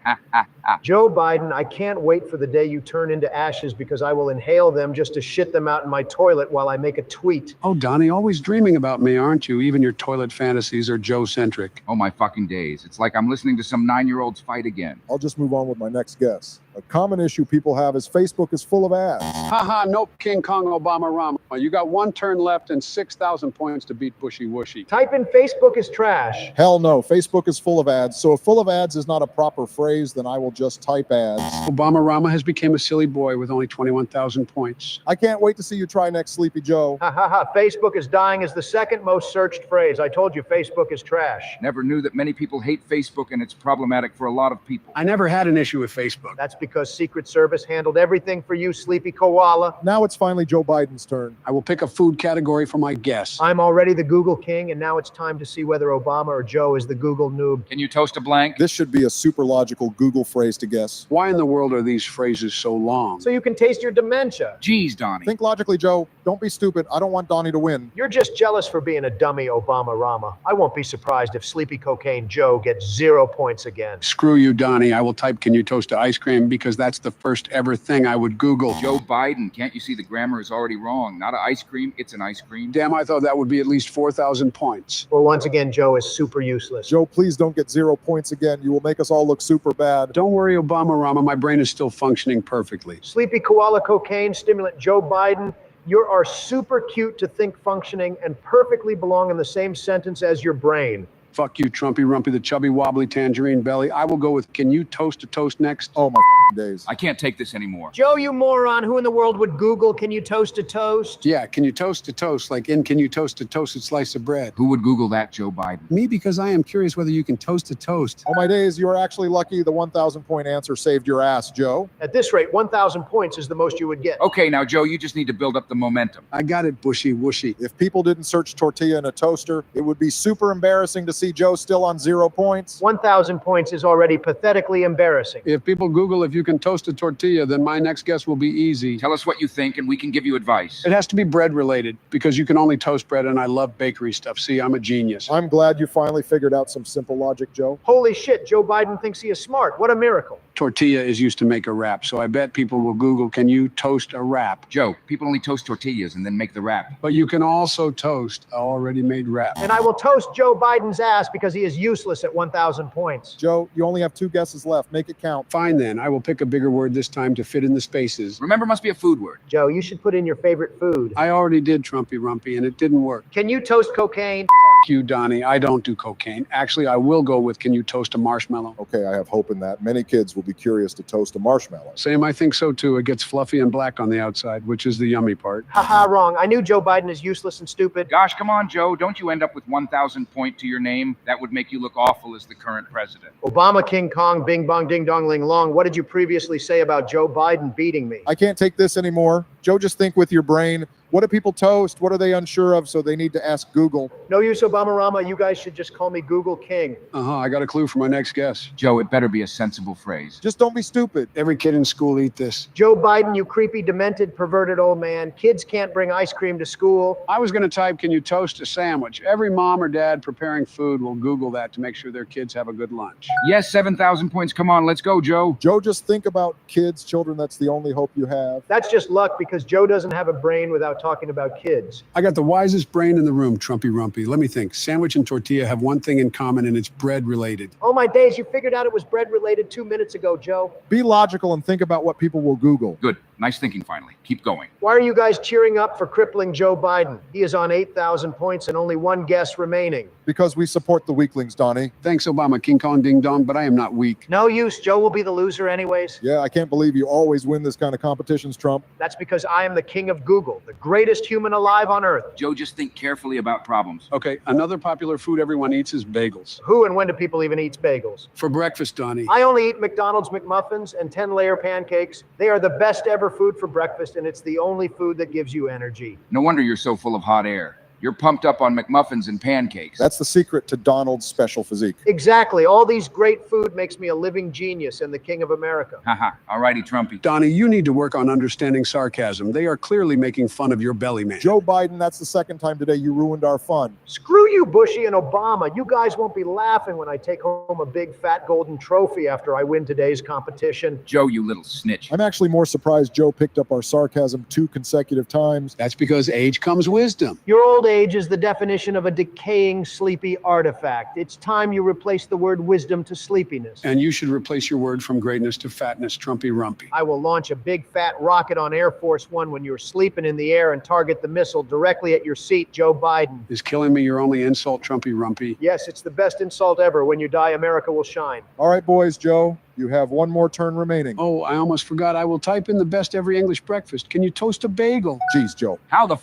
Joe Biden, I can't wait for the day you turn into ashes because I will inhale them just to shit them out in my toilet while I make a tweet. Oh, Donnie, always dreaming about me, aren't you? Even your toilet fantasies are Joe-centric. Oh my fucking days. It's like I'm listening to some 9-year-olds fight again. I'll just move on with my next guess. A common issue people have is Facebook is full of ads. Haha, nope, King Kong, Obama, Rama. You got 1 turn left and 6,000 points to beat Bushy Wushy. Type in Facebook is trash. Hell no, Facebook is full of ads. So if full of ads is not a proper phrase, then I will just type ads. Obama, Rama has become a silly boy with only 21,000 points. I can't wait to see you try next, Sleepy Joe. Ha ha ha, Facebook is dying is the second most searched phrase. I told you Facebook is trash. Never knew that many people hate Facebook and it's problematic for a lot of people. I never had an issue with Facebook. That's because Secret Service handled everything for you, sleepy koala. Now it's finally Joe Biden's turn. I will pick a food category for my guess. I'm already the Google king, and now it's time to see whether Obama or Joe is the Google noob. Can you toast a blank? This should be a super logical Google phrase to guess. Why in the world are these phrases so long? So you can taste your dementia. Geez, Donnie. Think logically, Joe. Don't be stupid. I don't want Donnie to win. You're just jealous for being a dummy, Obama Rama. I won't be surprised if Sleepy Cocaine Joe gets 0 points again. Screw you, Donnie. I will type, can you toast a ice cream? Because that's the first ever thing I would Google. Joe Biden, can't you see the grammar is already wrong? Not an ice cream, it's an ice cream. Damn, I thought that would be at least 4,000 points. Well, once again, Joe is super useless. Joe, please don't get 0 points again. You will make us all look super bad. Don't Don't worry, Obama Rama. My brain is still functioning perfectly. Sleepy koala cocaine stimulant Joe Biden, you are super cute to think functioning and perfectly belong in the same sentence as your brain. Fuck you, Trumpy Rumpy, the chubby wobbly tangerine belly. I will go with, can you toast a toast next? Oh my days. I can't take this anymore. Joe, you moron, who in the world would Google, can you toast a toast? Yeah, can you toast a toast? Like in, can you toast a toasted slice of bread? Who would Google that, Joe Biden? Me, because I am curious whether you can toast a toast. Oh my days, you are actually lucky the 1,000 point answer saved your ass, Joe. At this rate, 1,000 points is the most you would get. Okay, now, Joe, you just need to build up the momentum. I got it, bushy whooshy. If people didn't search tortilla in a toaster, it would be super embarrassing to see Joe still on 0 points. 1,000 points is already pathetically embarrassing. If people Google if you can toast a tortilla, then my next guess will be easy. Tell us what you think, and we can give you advice. It has to be bread related because you can only toast bread, and I love bakery stuff. See, I'm a genius. I'm glad you finally figured out some simple logic, Joe. Holy shit, Joe Biden thinks he is smart. What a miracle. Tortilla is used to make a wrap, so I bet people will Google, can you toast a wrap? Joe, people only toast tortillas and then make the wrap. But you can also toast a already made wrap. And I will toast Joe Biden's ass because he is useless at 1,000 points. Joe, you only have 2 guesses left. Make it count. Fine then, I will pick a bigger word this time to fit in the spaces. Remember, must be a food word. Joe, you should put in your favorite food. I already did Trumpy Rumpy, and it didn't work. Can you toast cocaine? Fuck you, Donnie. I don't do cocaine. Actually, I will go with, can you toast a marshmallow? Okay, I have hope in that. Many kids will be curious to toast a marshmallow. Same, I think so too. It gets fluffy and black on the outside, which is the yummy part. Haha, wrong. I knew Joe Biden is useless and stupid. Gosh, come on, Joe. Don't you end up with 1,000 point to your name? That would make you look awful as the current president. Obama, King Kong, Bing Bong, Ding Dong, Ling Long. What did you previously say about Joe Biden beating me? I can't take this anymore. Joe, just think with your brain. What do people toast? What are they unsure of? So they need to ask Google. No use, Obama Rama. You guys should just call me Google King. I got a clue for my next guess. Joe, it better be a sensible phrase. Just don't be stupid. Every kid in school eat this. Joe Biden, you creepy, demented, perverted old man. Kids can't bring ice cream to school. I was going to type, can you toast a sandwich? Every mom or dad preparing food will Google that to make sure their kids have a good lunch. Yes, 7,000 points. Come on, let's go, Joe. Joe, just think about kids, children. That's the only hope you have. That's just luck because Joe doesn't have a brain without talking about kids. I got the wisest brain in the room, Trumpy Rumpy. Let me think. Sandwich and tortilla have one thing in common, and it's bread related. Oh my days, you figured out it was bread related 2 minutes ago, Joe. Be logical and think about what people will Google. Good. Nice thinking, finally. Keep going. Why are you guys cheering up for crippling Joe Biden? He is on 8,000 points and only one guess remaining. Because we support the weaklings, Donnie. Thanks, Obama, King Kong Ding Dong, but I am not weak. No use, Joe will be the loser anyways. Yeah, I can't believe you always win this kind of competitions, Trump. That's because I am the king of Google, the greatest human alive on earth. Joe, just think carefully about problems. Okay, another popular food everyone eats is bagels. Who and when do people even eat bagels? For breakfast, Donnie. I only eat McDonald's McMuffins and 10-layer pancakes. They are the best ever food for breakfast, and it's the only food that gives you energy. No wonder you're so full of hot air. You're pumped up on McMuffins and pancakes. That's the secret to Donald's special physique. Exactly. All these great food makes me a living genius and the king of America. Haha. All righty, Trumpy. Donnie, you need to work on understanding sarcasm. They are clearly making fun of your belly man. Joe Biden, that's the second time today you ruined our fun. Screw you, Bushy and Obama. You guys won't be laughing when I take home a big fat golden trophy after I win today's competition. Joe, you little snitch. I'm actually more surprised Joe picked up our sarcasm 2 consecutive times. That's because age comes wisdom. Your old age is the definition of a decaying, sleepy artifact. It's time you replace the word wisdom to sleepiness. And you should replace your word from greatness to fatness, Trumpy Rumpy. I will launch a big fat rocket on Air Force One when you're sleeping in the air and target the missile directly at your seat, Joe Biden. Is killing me your only insult, Trumpy Rumpy? Yes, it's the best insult ever. When you die, America will shine. All right, boys, Joe, you have one more turn remaining. Oh, I almost forgot. I will type in the best every English breakfast. Can you toast a bagel? Jeez, Joe. How the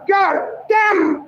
God damn!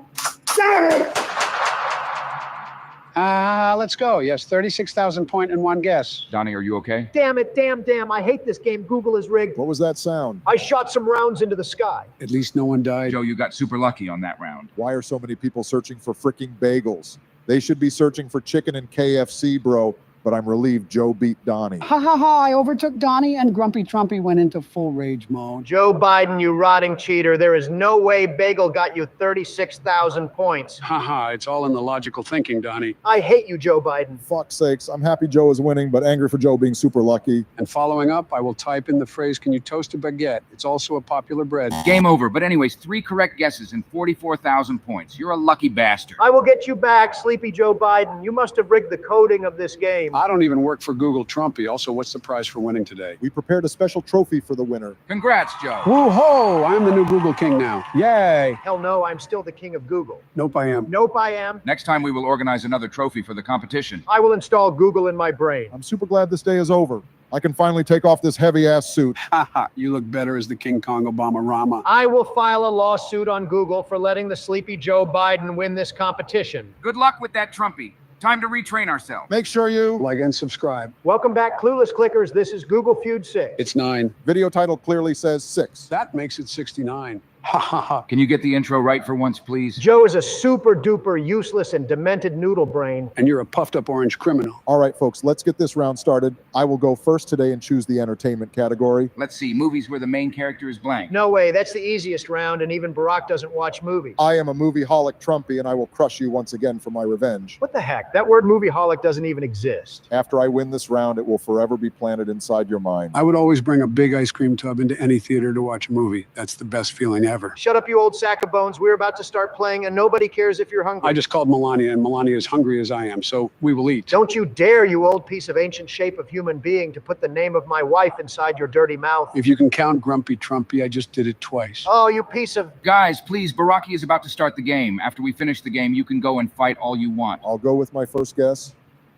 Let's go. Yes, 36,000 point and one guess. Donnie, are you okay? Damn it, damn. I hate this game. Google is rigged. What was that sound? I shot some rounds into the sky. At least no one died. Joe, you got super lucky on that round. Why are so many people searching for freaking bagels? They should be searching for chicken and KFC, bro. But I'm relieved Joe beat Donnie. Ha ha ha, I overtook Donnie and Grumpy Trumpy went into full rage mode. Joe Biden, you rotting cheater. There is no way Bagel got you 36,000 points. Ha ha, it's all in the logical thinking, Donnie. I hate you, Joe Biden. Fuck's sakes, I'm happy Joe is winning, but angry for Joe being super lucky. And following up, I will type in the phrase, can you toast a baguette? It's also a popular bread. Game over. But anyways, 3 correct guesses and 44,000 points. You're a lucky bastard. I will get you back, sleepy Joe Biden. You must have rigged the coding of this game. game. I don't even work for Google Trumpy. Also, what's the prize for winning today? We prepared a special trophy for the winner. Congrats, Joe. Woo-ho! I'm the new Google King now. Yay! Hell no, I'm still the king of Google. Nope, I am. Nope, I am. Next time we will organize another trophy for the competition. I will install Google in my brain. I'm super glad this day is over. I can finally take off this heavy-ass suit. Haha, you look better as the King Kong Obama Rama. I will file a lawsuit on Google for letting the sleepy Joe Biden win this competition. Good luck with that Trumpy. Time to retrain ourselves. Make sure you... Like and subscribe. Welcome back, Clueless Clickers. This is Google Feud 6. It's 9. Video title clearly says 6. That makes it 69. Ha ha ha. Can you get the intro right for once, please? Joe is a super duper useless and demented noodle brain. And you're a puffed up orange criminal. All right, folks, let's get this round started. I will go first today and choose the entertainment category. Let's see, movies where the main character is blank. No way, that's the easiest round, and even Barack doesn't watch movies. I am a movie-holic Trumpy, and I will crush you once again for my revenge. What the heck? That word movie-holic doesn't even exist. After I win this round, it will forever be planted inside your mind. I would always bring a big ice cream tub into any theater to watch a movie. That's the best feeling ever. Shut up, you old sack of bones. We're about to start playing, and nobody cares if you're hungry. I just called Melania, and Melania is hungry as I am, so we will eat. Don't you dare, you old piece of ancient shape of human being, to put the name of my wife inside your dirty mouth. If you can count Grumpy Trumpy, I just did it twice. Oh, you piece of... Guys, please, Baraki is about to start the game. After we finish the game, you can go and fight all you want. I'll go with my first guess,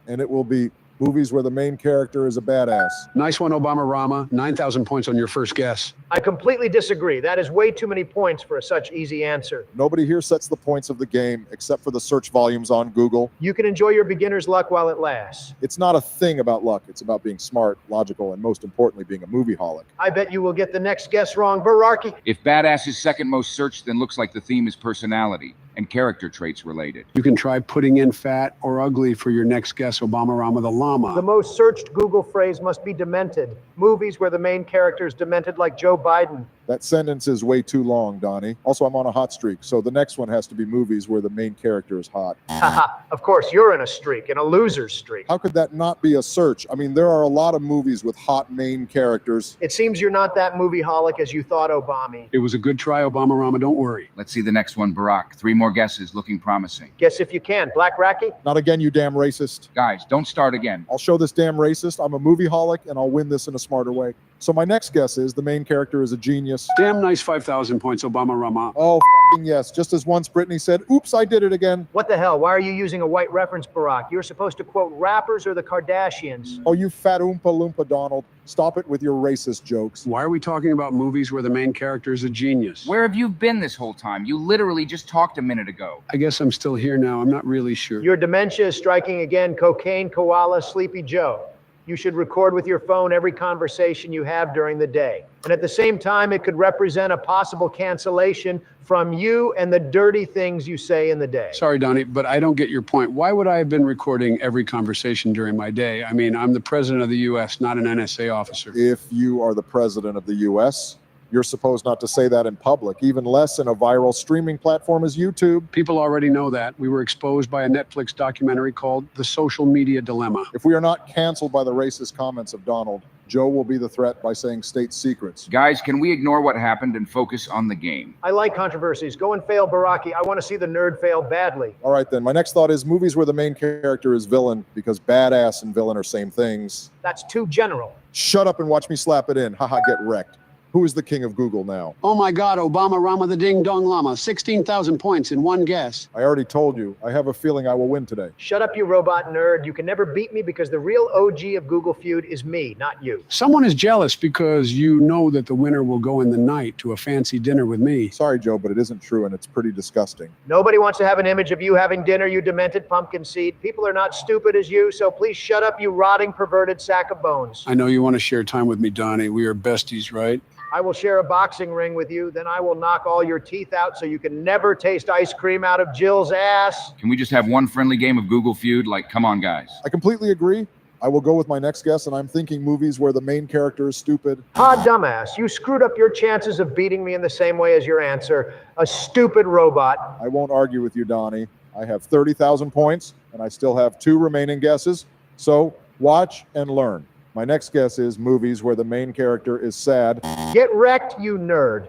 and it will be movies where the main character is a badass. Nice one, Obama Rama. 9,000 points on your first guess. I completely disagree. That is way too many points for such easy answer. Nobody here sets the points of the game except for the search volumes on Google. You can enjoy your beginner's luck while it lasts. It's not a thing about luck. It's about being smart, logical, and most importantly, being a movie-holic. I bet you will get the next guess wrong, Baraki. If badass is second most searched, then looks like the theme is personality and character traits related. You can try putting in fat or ugly for your next guess, Obama Rama the Llama. The most searched Google phrase must be demented. Movies where the main character is demented like Joe Biden. That sentence is way too long, Donnie. Also, I'm on a hot streak, so the next one has to be movies where the main character is hot. Haha, of course, you're in a streak, in a loser's streak. How could that not be a search? I mean, there are a lot of movies with hot main characters. It seems you're not that movie-holic as you thought, Obama. It was a good try, Obama Rama. Don't worry. Let's see the next one, Barack. 3 more guesses, looking promising. Guess if you can. Black Racky? Not again, you damn racist. Guys, don't start again. I'll show this damn racist. I'm a movie-holic, and I'll win this in a smarter way. So my next guess is the main character is a genius. Damn nice 5,000 points, Obama Rama. Oh, f***ing yes. Just as once Brittany said, oops, I did it again. What the hell? Why are you using a white reference, Barack? You're supposed to quote rappers or the Kardashians. Oh, you fat Oompa Loompa Donald. Stop it with your racist jokes. Why are we talking about movies where the main character is a genius? Where have you been this whole time? You literally just talked a minute ago. I guess I'm still here now. I'm not really sure. Your dementia is striking again. Cocaine, koala, sleepy Joe. You should record with your phone every conversation you have during the day. And at the same time, it could represent a possible cancellation from you and the dirty things you say in the day. Sorry, Donnie, but I don't get your point. Why would I have been recording every conversation during my day? I mean, I'm the president of the U.S., not an NSA officer. If you are the president of the U.S., you're supposed not to say that in public, even less in a viral streaming platform as YouTube. People already know that. We were exposed by a Netflix documentary called The Social Media Dilemma. If we are not canceled by the racist comments of Donald, Joe will be the threat by saying state secrets. Guys, can we ignore what happened and focus on the game? I like controversies. Go and fail, Baraki. I want to see the nerd fail badly. All right, then. My next thought is movies where the main character is villain, because badass and villain are same things. That's too general. Shut up and watch me slap it in. Haha, get wrecked. Who is the king of Google now? Oh my God, Obama Rama the Ding Dong Llama. 16,000 points in one guess. I already told you. I have a feeling I will win today. Shut up, you robot nerd. You can never beat me because the real OG of Google Feud is me, not you. Someone is jealous because you know that the winner will go in the night to a fancy dinner with me. Sorry, Joe, but it isn't true, and it's pretty disgusting. Nobody wants to have an image of you having dinner, you demented pumpkin seed. People are not stupid as you, so please shut up, you rotting, perverted sack of bones. I know you want to share time with me, Donnie. We are besties, right? I will share a boxing ring with you, then I will knock all your teeth out so you can never taste ice cream out of Jill's ass. Can we just have one friendly game of Google Feud? Like, come on, guys. I completely agree. I will go with my next guess, and I'm thinking movies where the main character is stupid. Ah, dumbass, you screwed up your chances of beating me in the same way as your answer. A stupid robot. I won't argue with you, Donnie. I have 30,000 points, and I still have 2 remaining guesses. So watch and learn. My next guess is movies where the main character is sad. Get wrecked, you nerd.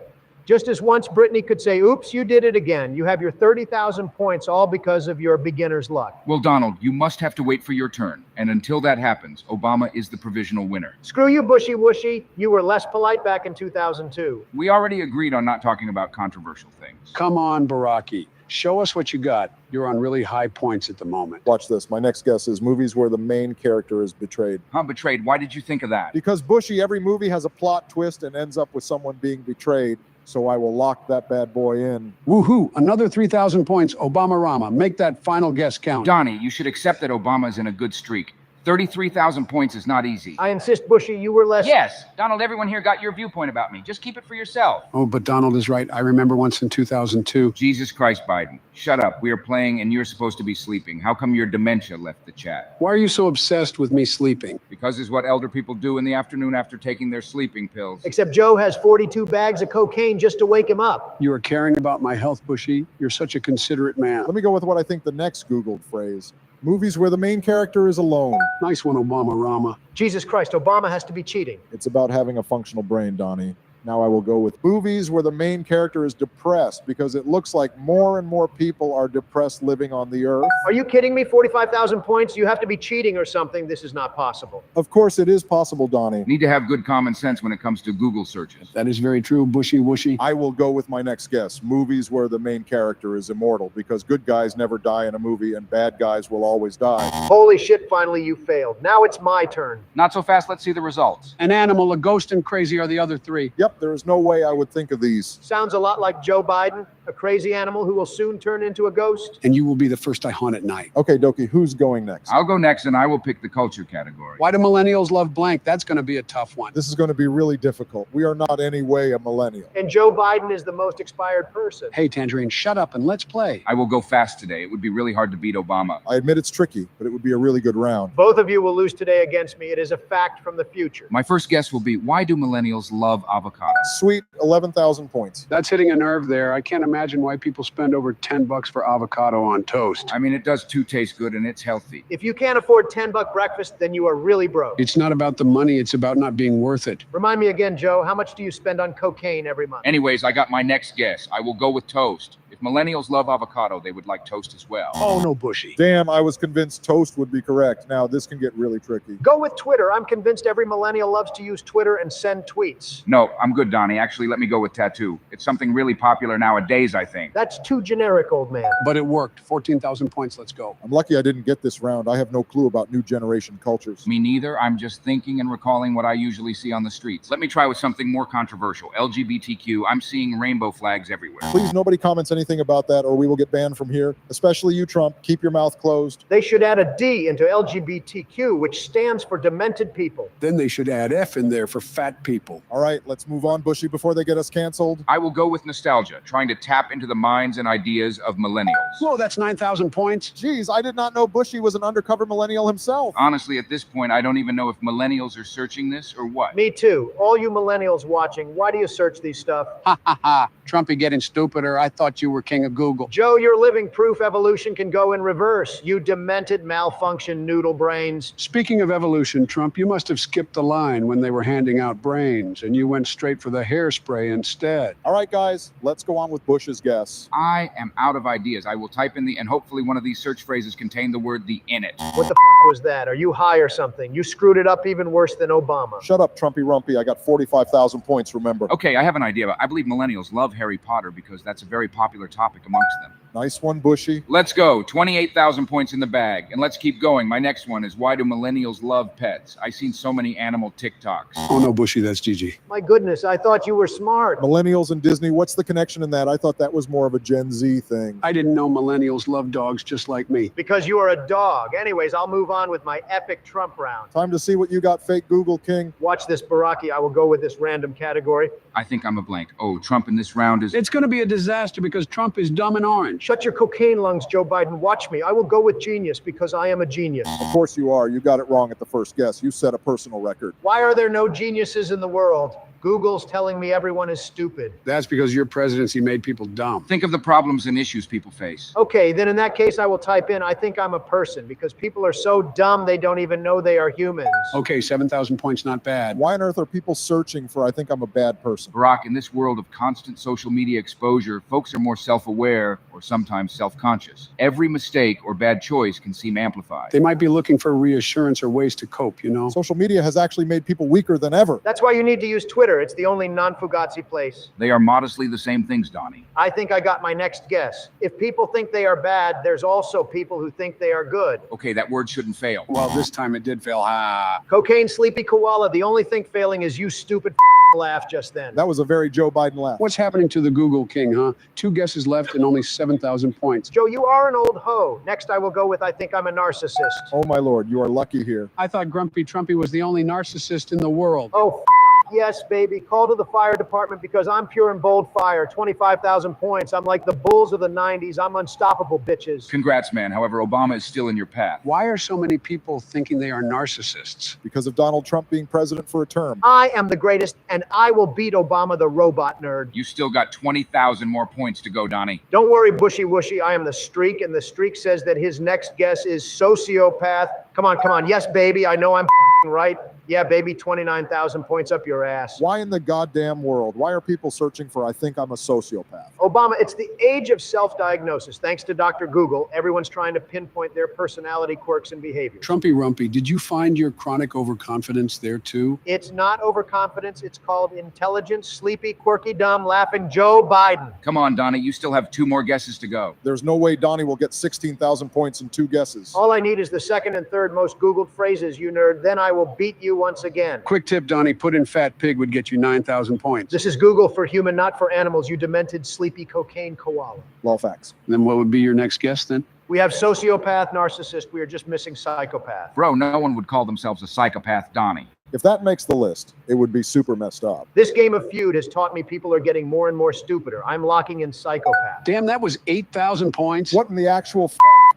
Just as once Brittany could say, oops, you did it again. You have your 30,000 points all because of your beginner's luck. Well, Donald, you must have to wait for your turn. And until that happens, Obama is the provisional winner. Screw you, Bushy Wushy. You were less polite back in 2002. We already agreed on not talking about controversial things. Come on, Baraki. Show us what you got. You're on really high points at the moment. Watch this. My next guess is movies where the main character is betrayed. Huh, betrayed? Why did you think of that? Because Bushy, every movie has a plot twist and ends up with someone being betrayed. So I will lock that bad boy in. Woohoo! Another 3,000 points. Obama-Rama. Make that final guess count. Donnie, you should accept that Obama is in a good streak. 33,000 points is not easy. I insist, Bushy, you were less... Yes, Donald, everyone here got your viewpoint about me. Just keep it for yourself. Oh, but Donald is right. I remember once in 2002. Jesus Christ, Biden. Shut up. We are playing and you're supposed to be sleeping. How come your dementia left the chat? Why are you so obsessed with me sleeping? Because it's what elder people do in the afternoon after taking their sleeping pills. Except Joe has 42 bags of cocaine just to wake him up. You are caring about my health, Bushy. You're such a considerate man. Let me go with what I think the next Googled phrase. Movies where the main character is alone. Nice one, Obama-Rama. Jesus Christ, Obama has to be cheating. It's about having a functional brain, Donnie. Now I will go with movies where the main character is depressed because it looks like more and more people are depressed living on the earth. Are you kidding me? 45,000 points? You have to be cheating or something. This is not possible. Of course it is possible, Donnie. Need to have good common sense when it comes to Google searches. That is very true, Bushy Wushy. I will go with my next guess. Movies where the main character is immortal because good guys never die in a movie and bad guys will always die. Holy shit, finally you failed. Now it's my turn. Not so fast, let's see the results. An animal, a ghost, and crazy are the other three. Yep, there is no way I would think of these. Sounds a lot like Joe Biden, a crazy animal who will soon turn into a ghost. And you will be the first I hunt at night. Okay, Doki, who's going next? I'll go next and I will pick the culture category. Why do millennials love blank? That's going to be a tough one. This is going to be really difficult. We are not any way a millennial. And Joe Biden is the most expired person. Hey, Tangerine, shut up and let's play. I will go fast today. It would be really hard to beat Obama. I admit it's tricky, but it would be a really good round. Both of you will lose today against me. It is a fact from the future. My first guess will be, why do millennials love avocado? Sweet, 11,000 points. That's hitting a nerve there. I can't imagine why people spend over $10 for avocado on toast. I mean, it does too taste good and it's healthy. If you can't afford $10 breakfast, then you are really broke. It's not about the money, it's about not being worth it. Remind me again, Joe, how much do you spend on cocaine every month? Anyways, I got my next guess. I will go with toast. If millennials love avocado, they would like toast as well. Oh, no, Bushy. Damn, I was convinced toast would be correct. Now this can get really tricky. Go with Twitter. I'm convinced every millennial loves to use Twitter and send tweets. No, I'm good, Donnie. Actually, let me go with tattoo. It's something really popular nowadays, I think. That's too generic, old man. But it worked. 14,000 points. Let's go. I'm lucky I didn't get this round. I have no clue about new generation cultures. Me neither. I'm just thinking and recalling what I usually see on the streets. Let me try with something more controversial. LGBTQ. I'm seeing rainbow flags everywhere. Please, nobody comments anything about that or we will get banned from here. Especially you, Trump. Keep your mouth closed. They should add a D into LGBTQ, which stands for demented people. Then they should add F in there for fat people. All right, let's move on, Bushy, before they get us canceled. I will go with nostalgia, trying to tap into the minds and ideas of millennials. Whoa, that's 9,000 points. Geez, I did not know Bushy was an undercover millennial himself. Honestly, at this point, I don't even know if millennials are searching this or what. Me too. All you millennials watching, why do you search these stuff? Ha ha ha. Trumpy getting stupider. I thought you were king of Google. Joe, you're living proof evolution can go in reverse. You demented malfunction noodle brains. Speaking of evolution, Trump, you must have skipped the line when they were handing out brains and you went straight for the hairspray instead. All right, guys, let's go on with Bush's guess. I am out of ideas. I will type in and hopefully one of these search phrases contain the word "the" in it. What the was that? Are you high or something? You screwed it up even worse than Obama. Shut up, Trumpy Rumpy. I got 45,000 points, remember. Okay, I have an idea. I believe millennials love Harry Potter because that's a very popular topic amongst them. Nice one, Bushy. Let's go. 28,000 points in the bag. And let's keep going. My next one is, why do millennials love pets? I've seen so many animal TikToks. Oh no, Bushy, that's Gigi. My goodness, I thought you were smart. Millennials and Disney, what's the connection in that? I thought that was more of a Gen Z thing. I didn't know millennials love dogs just like me. Because you are a dog. Anyways, I'll move on with my epic Trump round. Time to see what you got, fake Google King. Watch this, Baraki. I will go with this random category. I think I'm a blank. Oh, Trump in this round is... It's going to be a disaster because Trump is dumb and orange. Shut your cocaine lungs, Joe Biden. Watch me. I will go with genius because I am a genius. Of course you are. You got it wrong at the first guess. You set a personal record. Why are there no geniuses in the world? Google's telling me everyone is stupid. That's because your presidency made people dumb. Think of the problems and issues people face. Okay, then in that case, I will type in, I think I'm a person, because people are so dumb they don't even know they are humans. Okay, 7,000 points, not bad. Why on earth are people searching for I think I'm a bad person? Barack, in this world of constant social media exposure, folks are more self-aware or sometimes self-conscious. Every mistake or bad choice can seem amplified. They might be looking for reassurance or ways to cope, you know? Social media has actually made people weaker than ever. That's why you need to use Twitter. It's the only non-Fugazi place. They are modestly the same things, Donnie. I think I got my next guess. If people think they are bad, there's also people who think they are good. Okay, that word shouldn't fail. Well, this time it did fail. Ha. Cocaine Sleepy Koala, the only thing failing is you stupid laugh just then. That was a very Joe Biden laugh. What's happening to the Google King, huh? 2 guesses left and only 7,000 points. Joe, you are an old hoe. Next I will go with I think I'm a narcissist. Oh my Lord, you are lucky here. I thought Grumpy Trumpy was the only narcissist in the world. Oh, yes, baby. Call to the fire department because I'm pure and bold fire. 25,000 points. I'm like the Bulls of the 90s. I'm unstoppable, bitches. Congrats, man. However, Obama is still in your path. Why are so many people thinking they are narcissists? Because of Donald Trump being president for a term. I am the greatest, and I will beat Obama the robot nerd. You still got 20,000 more points to go, Donnie. Don't worry, Bushy Wushy. I am the streak, and the streak says that his next guess is sociopath. Come on, come on. Yes, baby. I know I'm right. Yeah, baby, 29,000 points up your ass. Why in the goddamn world? Why are people searching for I think I'm a sociopath? Obama, it's the age of self-diagnosis. Thanks to Dr. Google, everyone's trying to pinpoint their personality quirks and behaviors. Trumpy Rumpy, did you find your chronic overconfidence there too? It's not overconfidence. It's called intelligent, sleepy, quirky, dumb, laughing Joe Biden. Come on, Donnie. You still have 2 more guesses to go. There's no way Donnie will get 16,000 points in 2 guesses. All I need is the second and third most Googled phrases, you nerd. Then I will beat you once again. Quick tip, Donnie, put in fat pig would get you 9,000 points. This is Google for human, not for animals, you demented, sleepy cocaine koala. Law facts. Then what would be your next guess then? We have sociopath, narcissist. We are just missing psychopath. Bro, no one would call themselves a psychopath, Donnie. If that makes the list, it would be super messed up. This game of feud has taught me people are getting more and more stupider. I'm locking in psychopath. Damn, that was 8,000 points. What in the actual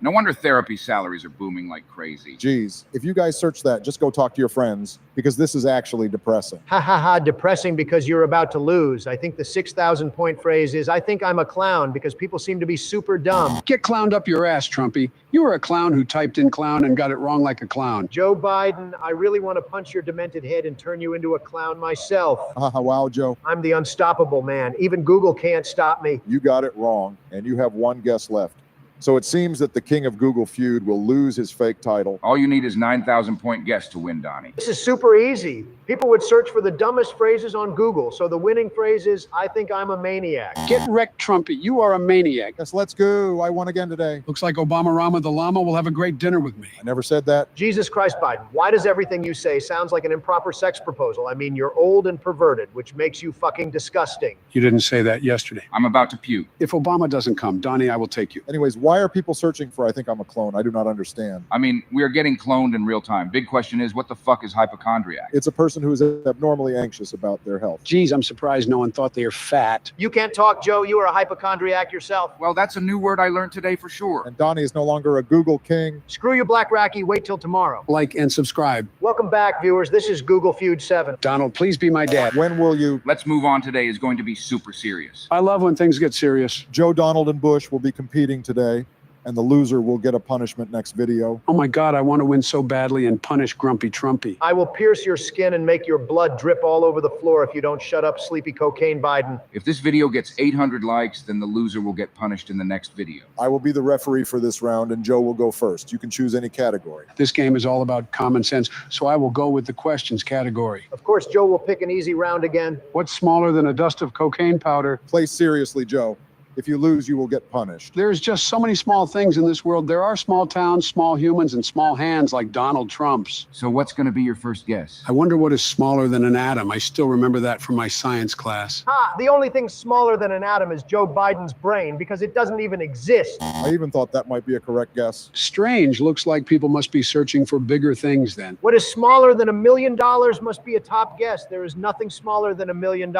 No wonder therapy salaries are booming like crazy. Geez, if you guys search that, just go talk to your friends because this is actually depressing. Ha ha ha, depressing because you're about to lose. I think the 6,000 point phrase is, I think I'm a clown because people seem to be super dumb. Get clowned up your ass, Trumpy. You were a clown who typed in clown and got it wrong like a clown. Joe Biden, I really want to punch your demented head and turn you into a clown myself. Haha, wow, Joe. I'm the unstoppable man. Even Google can't stop me. You got it wrong, and you have 1 guess left. So it seems that the king of Google feud will lose his fake title. All you need is 9,000 point guess to win, Donnie. This is super easy. People would search for the dumbest phrases on Google. So the winning phrase is, I think I'm a maniac. Get wrecked, Trumpy. You are a maniac. Yes, let's go. I won again today. Looks like Obama Rama the Llama will have a great dinner with me. I never said that. Jesus Christ, Biden, why does everything you say sounds like an improper sex proposal? I mean, you're old and perverted, which makes you fucking disgusting. You didn't say that yesterday. I'm about to puke. If Obama doesn't come, Donnie, I will take you. Anyways, why are people searching for I think I'm a clone? I do not understand. I mean, we are getting cloned in real time. Big question is, what the fuck is hypochondriac? It's a person who is abnormally anxious about their health. Geez, I'm surprised no one thought they are fat. You can't talk, Joe. You are a hypochondriac yourself. Well, that's a new word I learned today for sure. And Donnie is no longer a Google king. Screw you, Black Racky. Wait till tomorrow. Like and subscribe. Welcome back, viewers. This is Google Feud 7. Donald, please be my dad. When will you? Let's move on. Today is going to be super serious. I love when things get serious. Joe, Donald, and Bush will be competing today, and the loser will get a punishment next video. Oh my God, I want to win so badly and punish Grumpy Trumpy. I will pierce your skin and make your blood drip all over the floor if you don't shut up, sleepy cocaine Biden. If this video gets 800 likes, then the loser will get punished in the next video. I will be the referee for this round, and Joe will go first. You can choose any category. This game is all about common sense, so I will go with the questions category. Of course, Joe will pick an easy round again. What's smaller than a dust of cocaine powder? Play seriously, Joe. If you lose, you will get punished. There's just so many small things in this world. There are small towns, small humans, and small hands like Donald Trump's. So what's going to be your first guess? I wonder what is smaller than an atom. I still remember that from my science class. The only thing smaller than an atom is Joe Biden's brain because it doesn't even exist. I even thought that might be a correct guess. Strange. Looks like people must be searching for bigger things then. What is smaller than $1 million must be a top guess. There is nothing smaller than $1 million.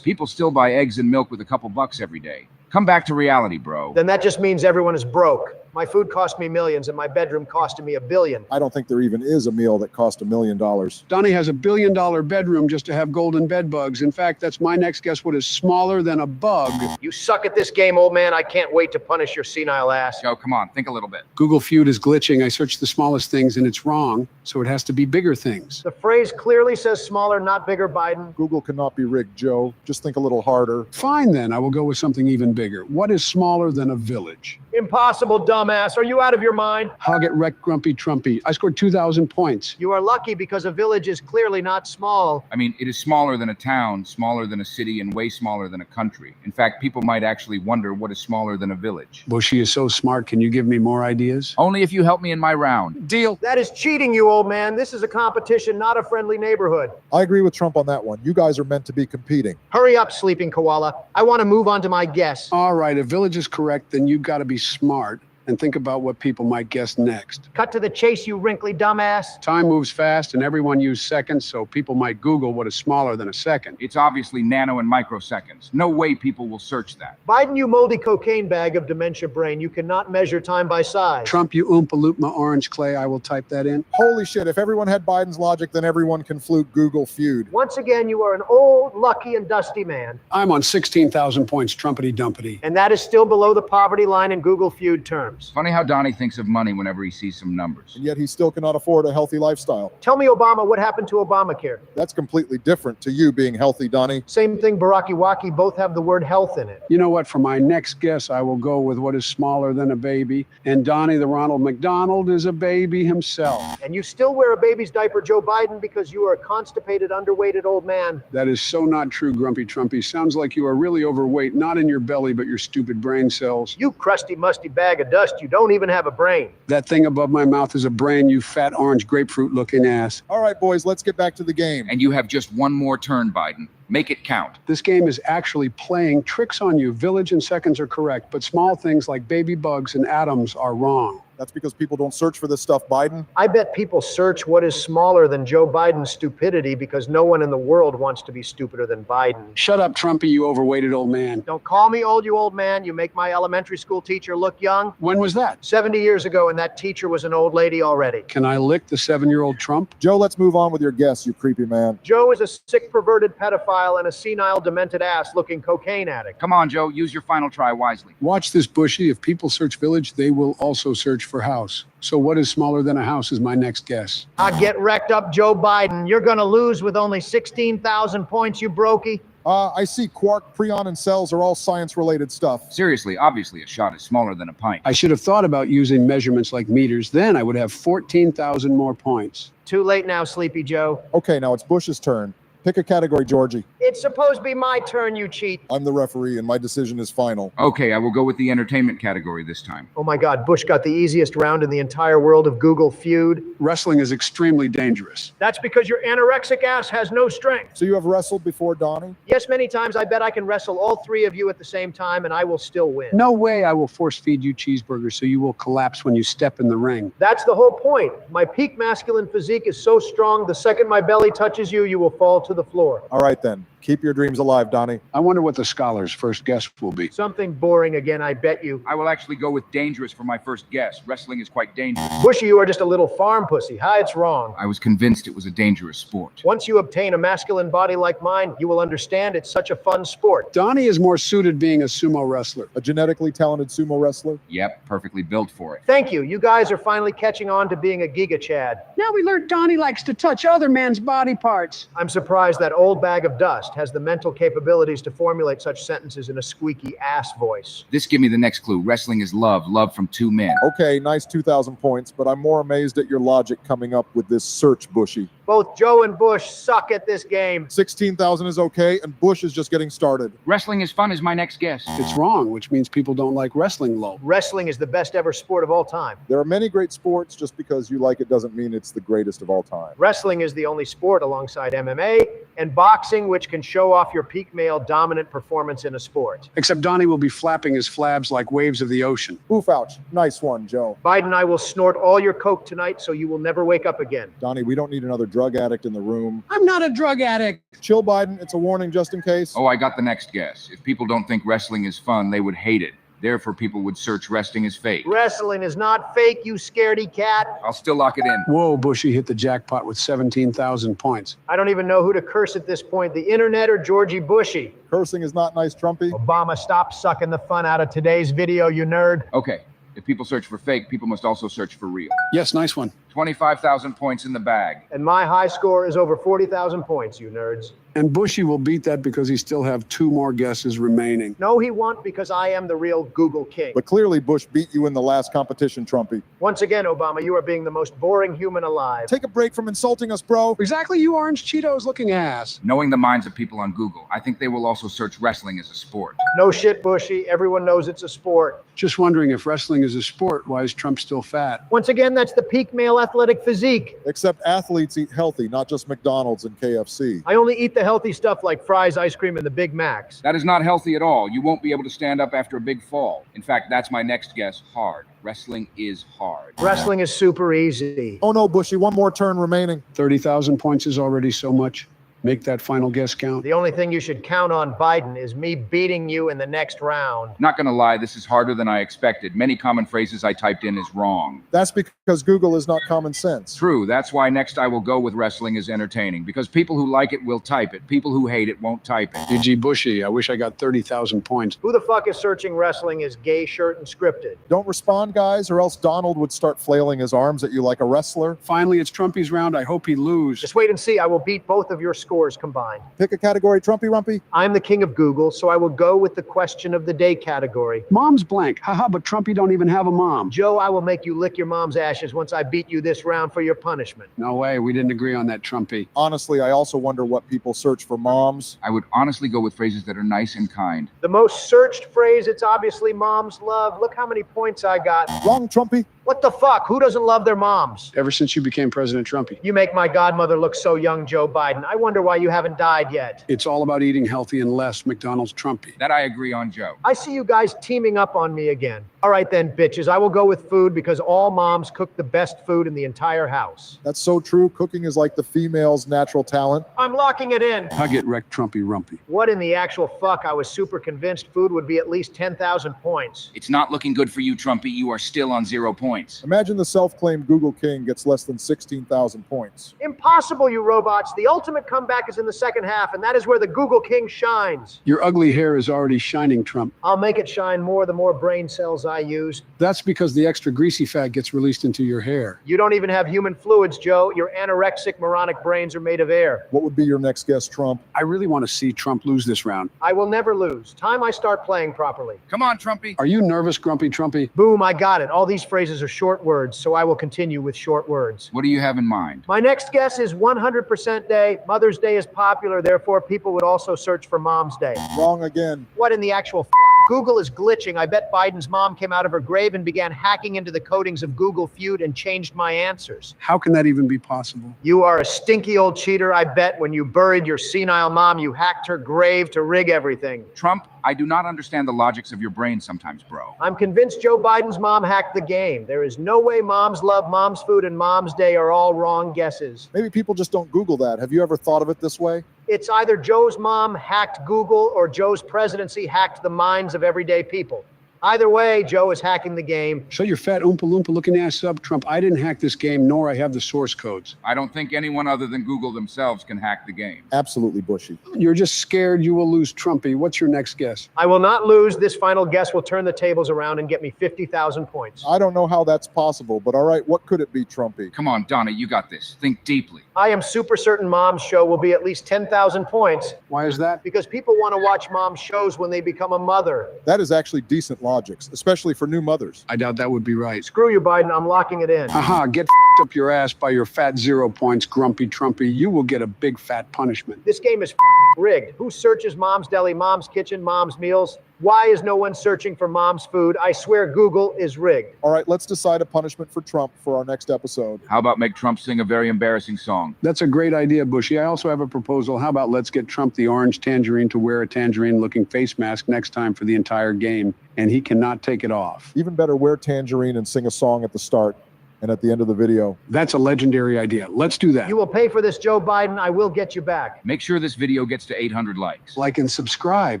People still buy eggs and milk with a couple bucks every day. Come back to reality, bro. Then that just means everyone is broke. My food cost me millions and my bedroom costed me $1 billion. I don't think there even is a meal that cost $1 million. Donnie has $1 billion bedroom just to have golden bed bugs. In fact, that's my next guess. What is smaller than a bug? You suck at this game, old man. I can't wait to punish your senile ass. Joe, come on, think a little bit. Google Feud is glitching. I searched the smallest things and it's wrong. So it has to be bigger things. The phrase clearly says smaller, not bigger, Biden. Google cannot be rigged, Joe. Just think a little harder. Fine then, I will go with something even bigger. What is smaller than a village? Impossible, dumbass. Are you out of your mind? Hog it, wreck, grumpy, trumpy. I scored 2,000 points. You are lucky because a village is clearly not small. I mean, it is smaller than a town, smaller than a city, and way smaller than a country. In fact, people might actually wonder what is smaller than a village. Bushy is so smart. Can you give me more ideas? Only if you help me in my round. Deal. That is cheating, you old man. This is a competition, not a friendly neighborhood. I agree with Trump on that one. You guys are meant to be competing. Hurry up, sleeping koala. I want to move on to my guess. All right, if village is correct, then you've got to be smart and think about what people might guess next. Cut to the chase, you wrinkly dumbass. Time moves fast and everyone uses seconds, so people might Google what is smaller than a second. It's obviously nano and microseconds. No way people will search that. Biden, you moldy cocaine bag of dementia brain. You cannot measure time by size. Trump, you Oompa Loompa orange clay, I will type that in. Holy shit, if everyone had Biden's logic, then everyone can flute Google Feud. Once again, you are an old, lucky, and dusty man. I'm on 16,000 points, trumpety dumpety. And that is still below the poverty line in Google Feud terms. Funny how Donnie thinks of money whenever he sees some numbers. And yet he still cannot afford a healthy lifestyle. Tell me, Obama, what happened to Obamacare? That's completely different to you being healthy, Donnie. Same thing, Barakiwaki, both have the word health in it. You know what? For my next guess, I will go with what is smaller than a baby. And Donnie the Ronald McDonald is a baby himself. And you still wear a baby's diaper, Joe Biden, because you are a constipated, underweighted old man. That is so not true, Grumpy Trumpy. Sounds like you are really overweight, not in your belly, but your stupid brain cells. You crusty, musty bag of dust, you don't even have a brain. That thing above my mouth is a brain, you fat orange grapefruit-looking ass. All right, boys, let's get back to the game. And you have just one more turn, Biden. Make it count. This game is actually playing tricks on you. Village and seconds are correct, but small things like baby bugs and atoms are wrong. That's because people don't search for this stuff, Biden. I bet people search what is smaller than Joe Biden's stupidity because no one in the world wants to be stupider than Biden. Shut up, Trumpy, you overweighted old man. Don't call me old, you old man. You make my elementary school teacher look young. When was that? 70 years ago, and that teacher was an old lady already. Can I lick the 7-year-old Trump? Joe, let's move on with your guess, you creepy man. Joe is a sick, perverted pedophile and a senile, demented ass-looking cocaine addict. Come on, Joe, use your final try wisely. Watch this, Bushy. If people search village, they will also search for house. So what is smaller than a house is my next guess. Get wrecked up, Joe Biden. You're going to lose with only 16,000 points, you brokey. I see quark, prion, and cells are all science-related stuff. Seriously, obviously a shot is smaller than a pint. I should have thought about using measurements like meters. Then I would have 14,000 more points. Too late now, Sleepy Joe. Okay, now it's Bush's turn. Pick a category, Georgie. It's supposed to be my turn, you cheat. I'm the referee, and my decision is final. Okay, I will go with the entertainment category this time. Oh my God, Bush got the easiest round in the entire world of Google Feud. Wrestling is extremely dangerous. That's because your anorexic ass has no strength. So you have wrestled before, Donnie? Yes, many times. I bet I can wrestle all three of you at the same time, and I will still win. No way I will force feed you cheeseburgers so you will collapse when you step in the ring. That's the whole point. My peak masculine physique is so strong, the second my belly touches you, you will fall to the floor. All right, then. Keep your dreams alive, Donnie. I wonder what the scholar's first guess will be. Something boring again, I bet you. I will actually go with dangerous for my first guess. Wrestling is quite dangerous. Bushy, you are just a little farm pussy. Hi, it's wrong. I was convinced it was a dangerous sport. Once you obtain a masculine body like mine, you will understand it's such a fun sport. Donnie is more suited being a sumo wrestler. A genetically talented sumo wrestler? Yep, perfectly built for it. Thank you. You guys are finally catching on to being a Giga Chad. Now we learned Donnie likes to touch other men's body parts. I'm surprised that old bag of dust has the mental capabilities to formulate such sentences in a squeaky ass voice. This give me the next clue. Wrestling is love, love from two men. Okay, nice 2,000 points, but I'm more amazed at your logic coming up with this search, Bushy. Both Joe and Bush suck at this game. 16,000 is okay, and Bush is just getting started. Wrestling is fun is my next guess. It's wrong, which means people don't like wrestling, lol. Wrestling is the best ever sport of all time. There are many great sports. Just because you like it doesn't mean it's the greatest of all time. Wrestling is the only sport alongside MMA and boxing which can show off your peak male dominant performance in a sport. Except Donnie will be flapping his flabs like waves of the ocean. Oof, ouch. Nice one, Joe. Biden, I will snort all your coke tonight so you will never wake up again. Donnie, we don't need another drug addict in the room. I'm not a drug addict. Chill, Biden. It's a warning just in case. Oh, I got the next guess. If people don't think wrestling is fun, they would hate it. Therefore, people would search wrestling as fake. Wrestling is not fake, you scaredy cat. I'll still lock it in. Whoa, Bushy hit the jackpot with 17,000 points. I don't even know who to curse at this point, the internet or Georgie Bushy. Cursing is not nice, Trumpy. Obama, stop sucking the fun out of today's video, you nerd. Okay, if people search for fake, people must also search for real. Yes, nice one. 25,000 points in the bag. And my high score is over 40,000 points, you nerds. And Bushy will beat that because he still have 2 more guesses remaining. No, he won't, because I am the real Google king. But clearly Bush beat you in the last competition, Trumpy. Once again, Obama, you are being the most boring human alive. Take a break from insulting us, bro. Exactly, you orange Cheetos looking ass. Knowing the minds of people on Google, I think they will also search wrestling as a sport. No shit, Bushy. Everyone knows it's a sport. Just wondering, if wrestling is a sport, why is Trump still fat? Once again, that's the peak male athletic physique. Except athletes eat healthy, not just McDonald's and KFC. I only eat the healthy stuff like fries, ice cream, and the Big Macs. That is not healthy at all. You won't be able to stand up after a big fall. In fact, that's my next guess, hard. Wrestling is hard. Wrestling is super easy. Oh no, Bushy, one more turn remaining. 30,000 points is already so much. Make that final guess count. The only thing you should count on, Biden, is me beating you in the next round. Not gonna lie, this is harder than I expected. Many common phrases I typed in is wrong. That's because Google is not common sense. True, that's why next I will go with wrestling is entertaining, because people who like it will type it. People who hate it won't type it. GG Bushy, I wish I got 30,000 points. Who the fuck is searching wrestling as gay shirt and scripted? Don't respond, guys, or else Donald would start flailing his arms at you like a wrestler. Finally, it's Trumpy's round. I hope he loses. Just wait and see. I will beat both of your scores combined. Pick a category, Trumpy Rumpy. I'm the king of Google, so I will go with the question of the day category. Mom's blank. Haha, but Trumpy don't even have a mom. Joe, I will make you lick your mom's ashes once I beat you this round for your punishment. No way, we didn't agree on that, Trumpy. Honestly, I also wonder what people search for moms. I would honestly go with phrases that are nice and kind. The most searched phrase, it's obviously mom's love. Look how many points I got. Wrong, Trumpy. What the fuck? Who doesn't love their moms? Ever since you became President Trumpy. You make my godmother look so young, Joe Biden. I wonder why you haven't died yet. It's all about eating healthy and less McDonald's Trumpy. That I agree on, Joe. I see you guys teaming up on me again. All right then, bitches. I will go with food because all moms cook the best food in the entire house. That's so true. Cooking is like the female's natural talent. I'm locking it in. Hug it, wrecked Trumpy Rumpy. What in the actual fuck? I was super convinced food would be at least 10,000 points. It's not looking good for you, Trumpy. You are still on 0 points. Imagine the self-claimed Google King gets less than 16,000 points. Impossible, you robots. The ultimate comeback is in the second half, and that is where the Google King shines. Your ugly hair is already shining, Trump. I'll make it shine more the more brain cells I use. That's because the extra greasy fat gets released into your hair. You don't even have human fluids, Joe. Your anorexic, moronic brains are made of air. What would be your next guess, Trump? I really want to see Trump lose this round. I will never lose. Time I start playing properly. Come on, Trumpy. Are you nervous, Grumpy Trumpy? Boom, I got it. All these phrases are short words, so I will continue with short words. What do you have in mind? My next guess is 100% Day. Mother's Day is popular, therefore people would also search for Mom's Day. Wrong again. What in the actual Google is glitching. I bet Biden's mom came out of her grave and began hacking into the codings of Google Feud and changed my answers. How can that even be possible? You are a stinky old cheater. I bet when you buried your senile mom, you hacked her grave to rig everything. Trump, I do not understand the logics of your brain sometimes, bro. I'm convinced Joe Biden's mom hacked the game. There is no way Mom's Love, Mom's Food, and Mom's Day are all wrong guesses. Maybe people just don't Google that. Have you ever thought of it this way? It's either Joe's mom hacked Google or Joe's presidency hacked the minds of everyday people. Either way, Joe is hacking the game. Shut your fat Oompa Loompa looking ass up, Trump. I didn't hack this game, nor I have the source codes. I don't think anyone other than Google themselves can hack the game. Absolutely Bushy. You're just scared you will lose, Trumpy. What's your next guess? I will not lose. This final guess will turn the tables around and get me 50,000 points. I don't know how that's possible, but all right, what could it be, Trumpy? Come on, Donna, you got this. Think deeply. I am super certain Mom's show will be at least 10,000 points Why is that? because people want to watch Mom's shows when they become a mother. That is actually decent logic, especially for new mothers. I doubt that would be right. Screw you, Biden. I'm locking it in. Haha, get up your ass by your fat 0 points, Grumpy Trumpy. You will get a big fat punishment. This game is rigged. Who searches Mom's Deli, Mom's Kitchen, Mom's Meals? Why is no one searching for Mom's Food? I swear Google is rigged. All right, let's decide a punishment for Trump for our next episode. How about make Trump sing a very embarrassing song? That's a great idea, Bushy. I also have a proposal. How about let's get Trump the orange tangerine to wear a tangerine-looking face mask next time for the entire game, and he cannot take it off. Even better, wear tangerine and sing a song at the start and at the end of the video. That's a legendary idea. Let's do that. You will pay for this, Joe Biden. I will get you back. Make sure this video gets to 800 likes. Like and subscribe.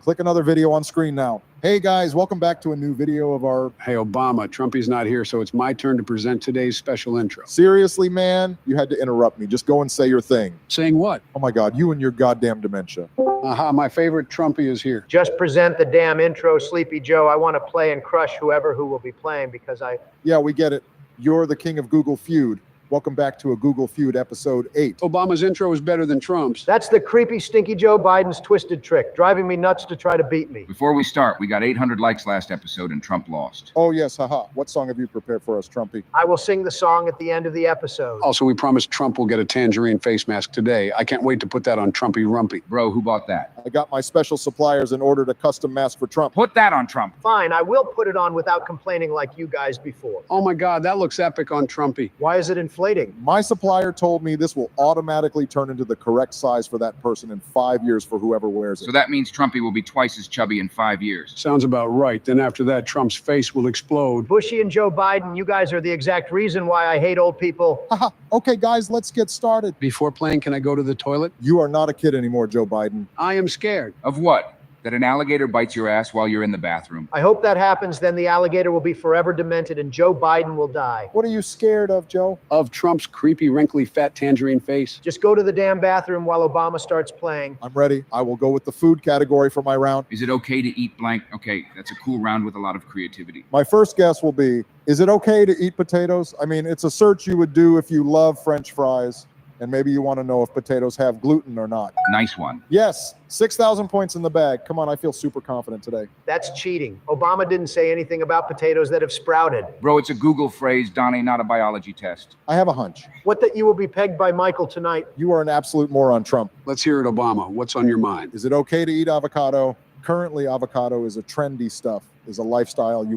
Click another video on screen now. Hey guys, welcome back to a new video of our... Hey, Obama, Trumpy's not here, so it's my turn to present today's special intro. Seriously, man? You had to interrupt me. Just go and say your thing. Saying what? Oh my God, you and your goddamn dementia. Aha, my favorite Trumpy is here. Just present the damn intro, Sleepy Joe. I want to play and crush whoever who will be playing because Yeah, we get it. You're the king of Google Feud. Welcome back to a Google Feud episode 8. Obama's intro is better than Trump's. That's the creepy, stinky Joe Biden's twisted trick, driving me nuts to try to beat me. Before we start, we got 800 likes last episode and Trump lost. Oh yes, haha. What song have you prepared for us, Trumpy? I will sing the song at the end of the episode. Also, we promised Trump will get a tangerine face mask today. I can't wait to put that on Trumpy Rumpy. Bro, who bought that? I got my special suppliers and ordered a custom mask for Trump. Put that on Trump. Fine, I will put it on without complaining like you guys before. Oh my God, that looks epic on Trumpy. Why is it inflating? My supplier told me this will automatically turn into the correct size for that person in 5 years for whoever wears it. So that means Trumpy will be twice as chubby in 5 years. Sounds about right. Then after that, Trump's face will explode. Bushy and Joe Biden, you guys are the exact reason why I hate old people. Haha. Okay, guys, let's get started. Before playing, can I go to the toilet? You are not a kid anymore, Joe Biden. I am scared. Of what? That an alligator bites your ass while you're in the bathroom. I hope that happens, then the alligator will be forever demented and Joe Biden will die. What are you scared of, Joe? Of Trump's creepy, wrinkly, fat tangerine face. Just go to the damn bathroom while Obama starts playing. I'm ready. I will go with the food category for my round. Is it okay to eat blank? Okay, that's a cool round with a lot of creativity. My first guess will be, is it okay to eat potatoes? I mean, it's a search you would do if you love French fries, and maybe you want to know if potatoes have gluten or not. Nice one. Yes, 6,000 points in the bag. Come on, I feel super confident today. That's cheating. Obama didn't say anything about potatoes that have sprouted. Bro, it's a Google phrase, Donnie, not a biology test. I have a hunch. What that you will be pegged by Michael tonight? You are an absolute moron, Trump. Let's hear it, Obama. What's on your mind? Is it okay to eat avocado? Currently, avocado is a trendy stuff, is a lifestyle you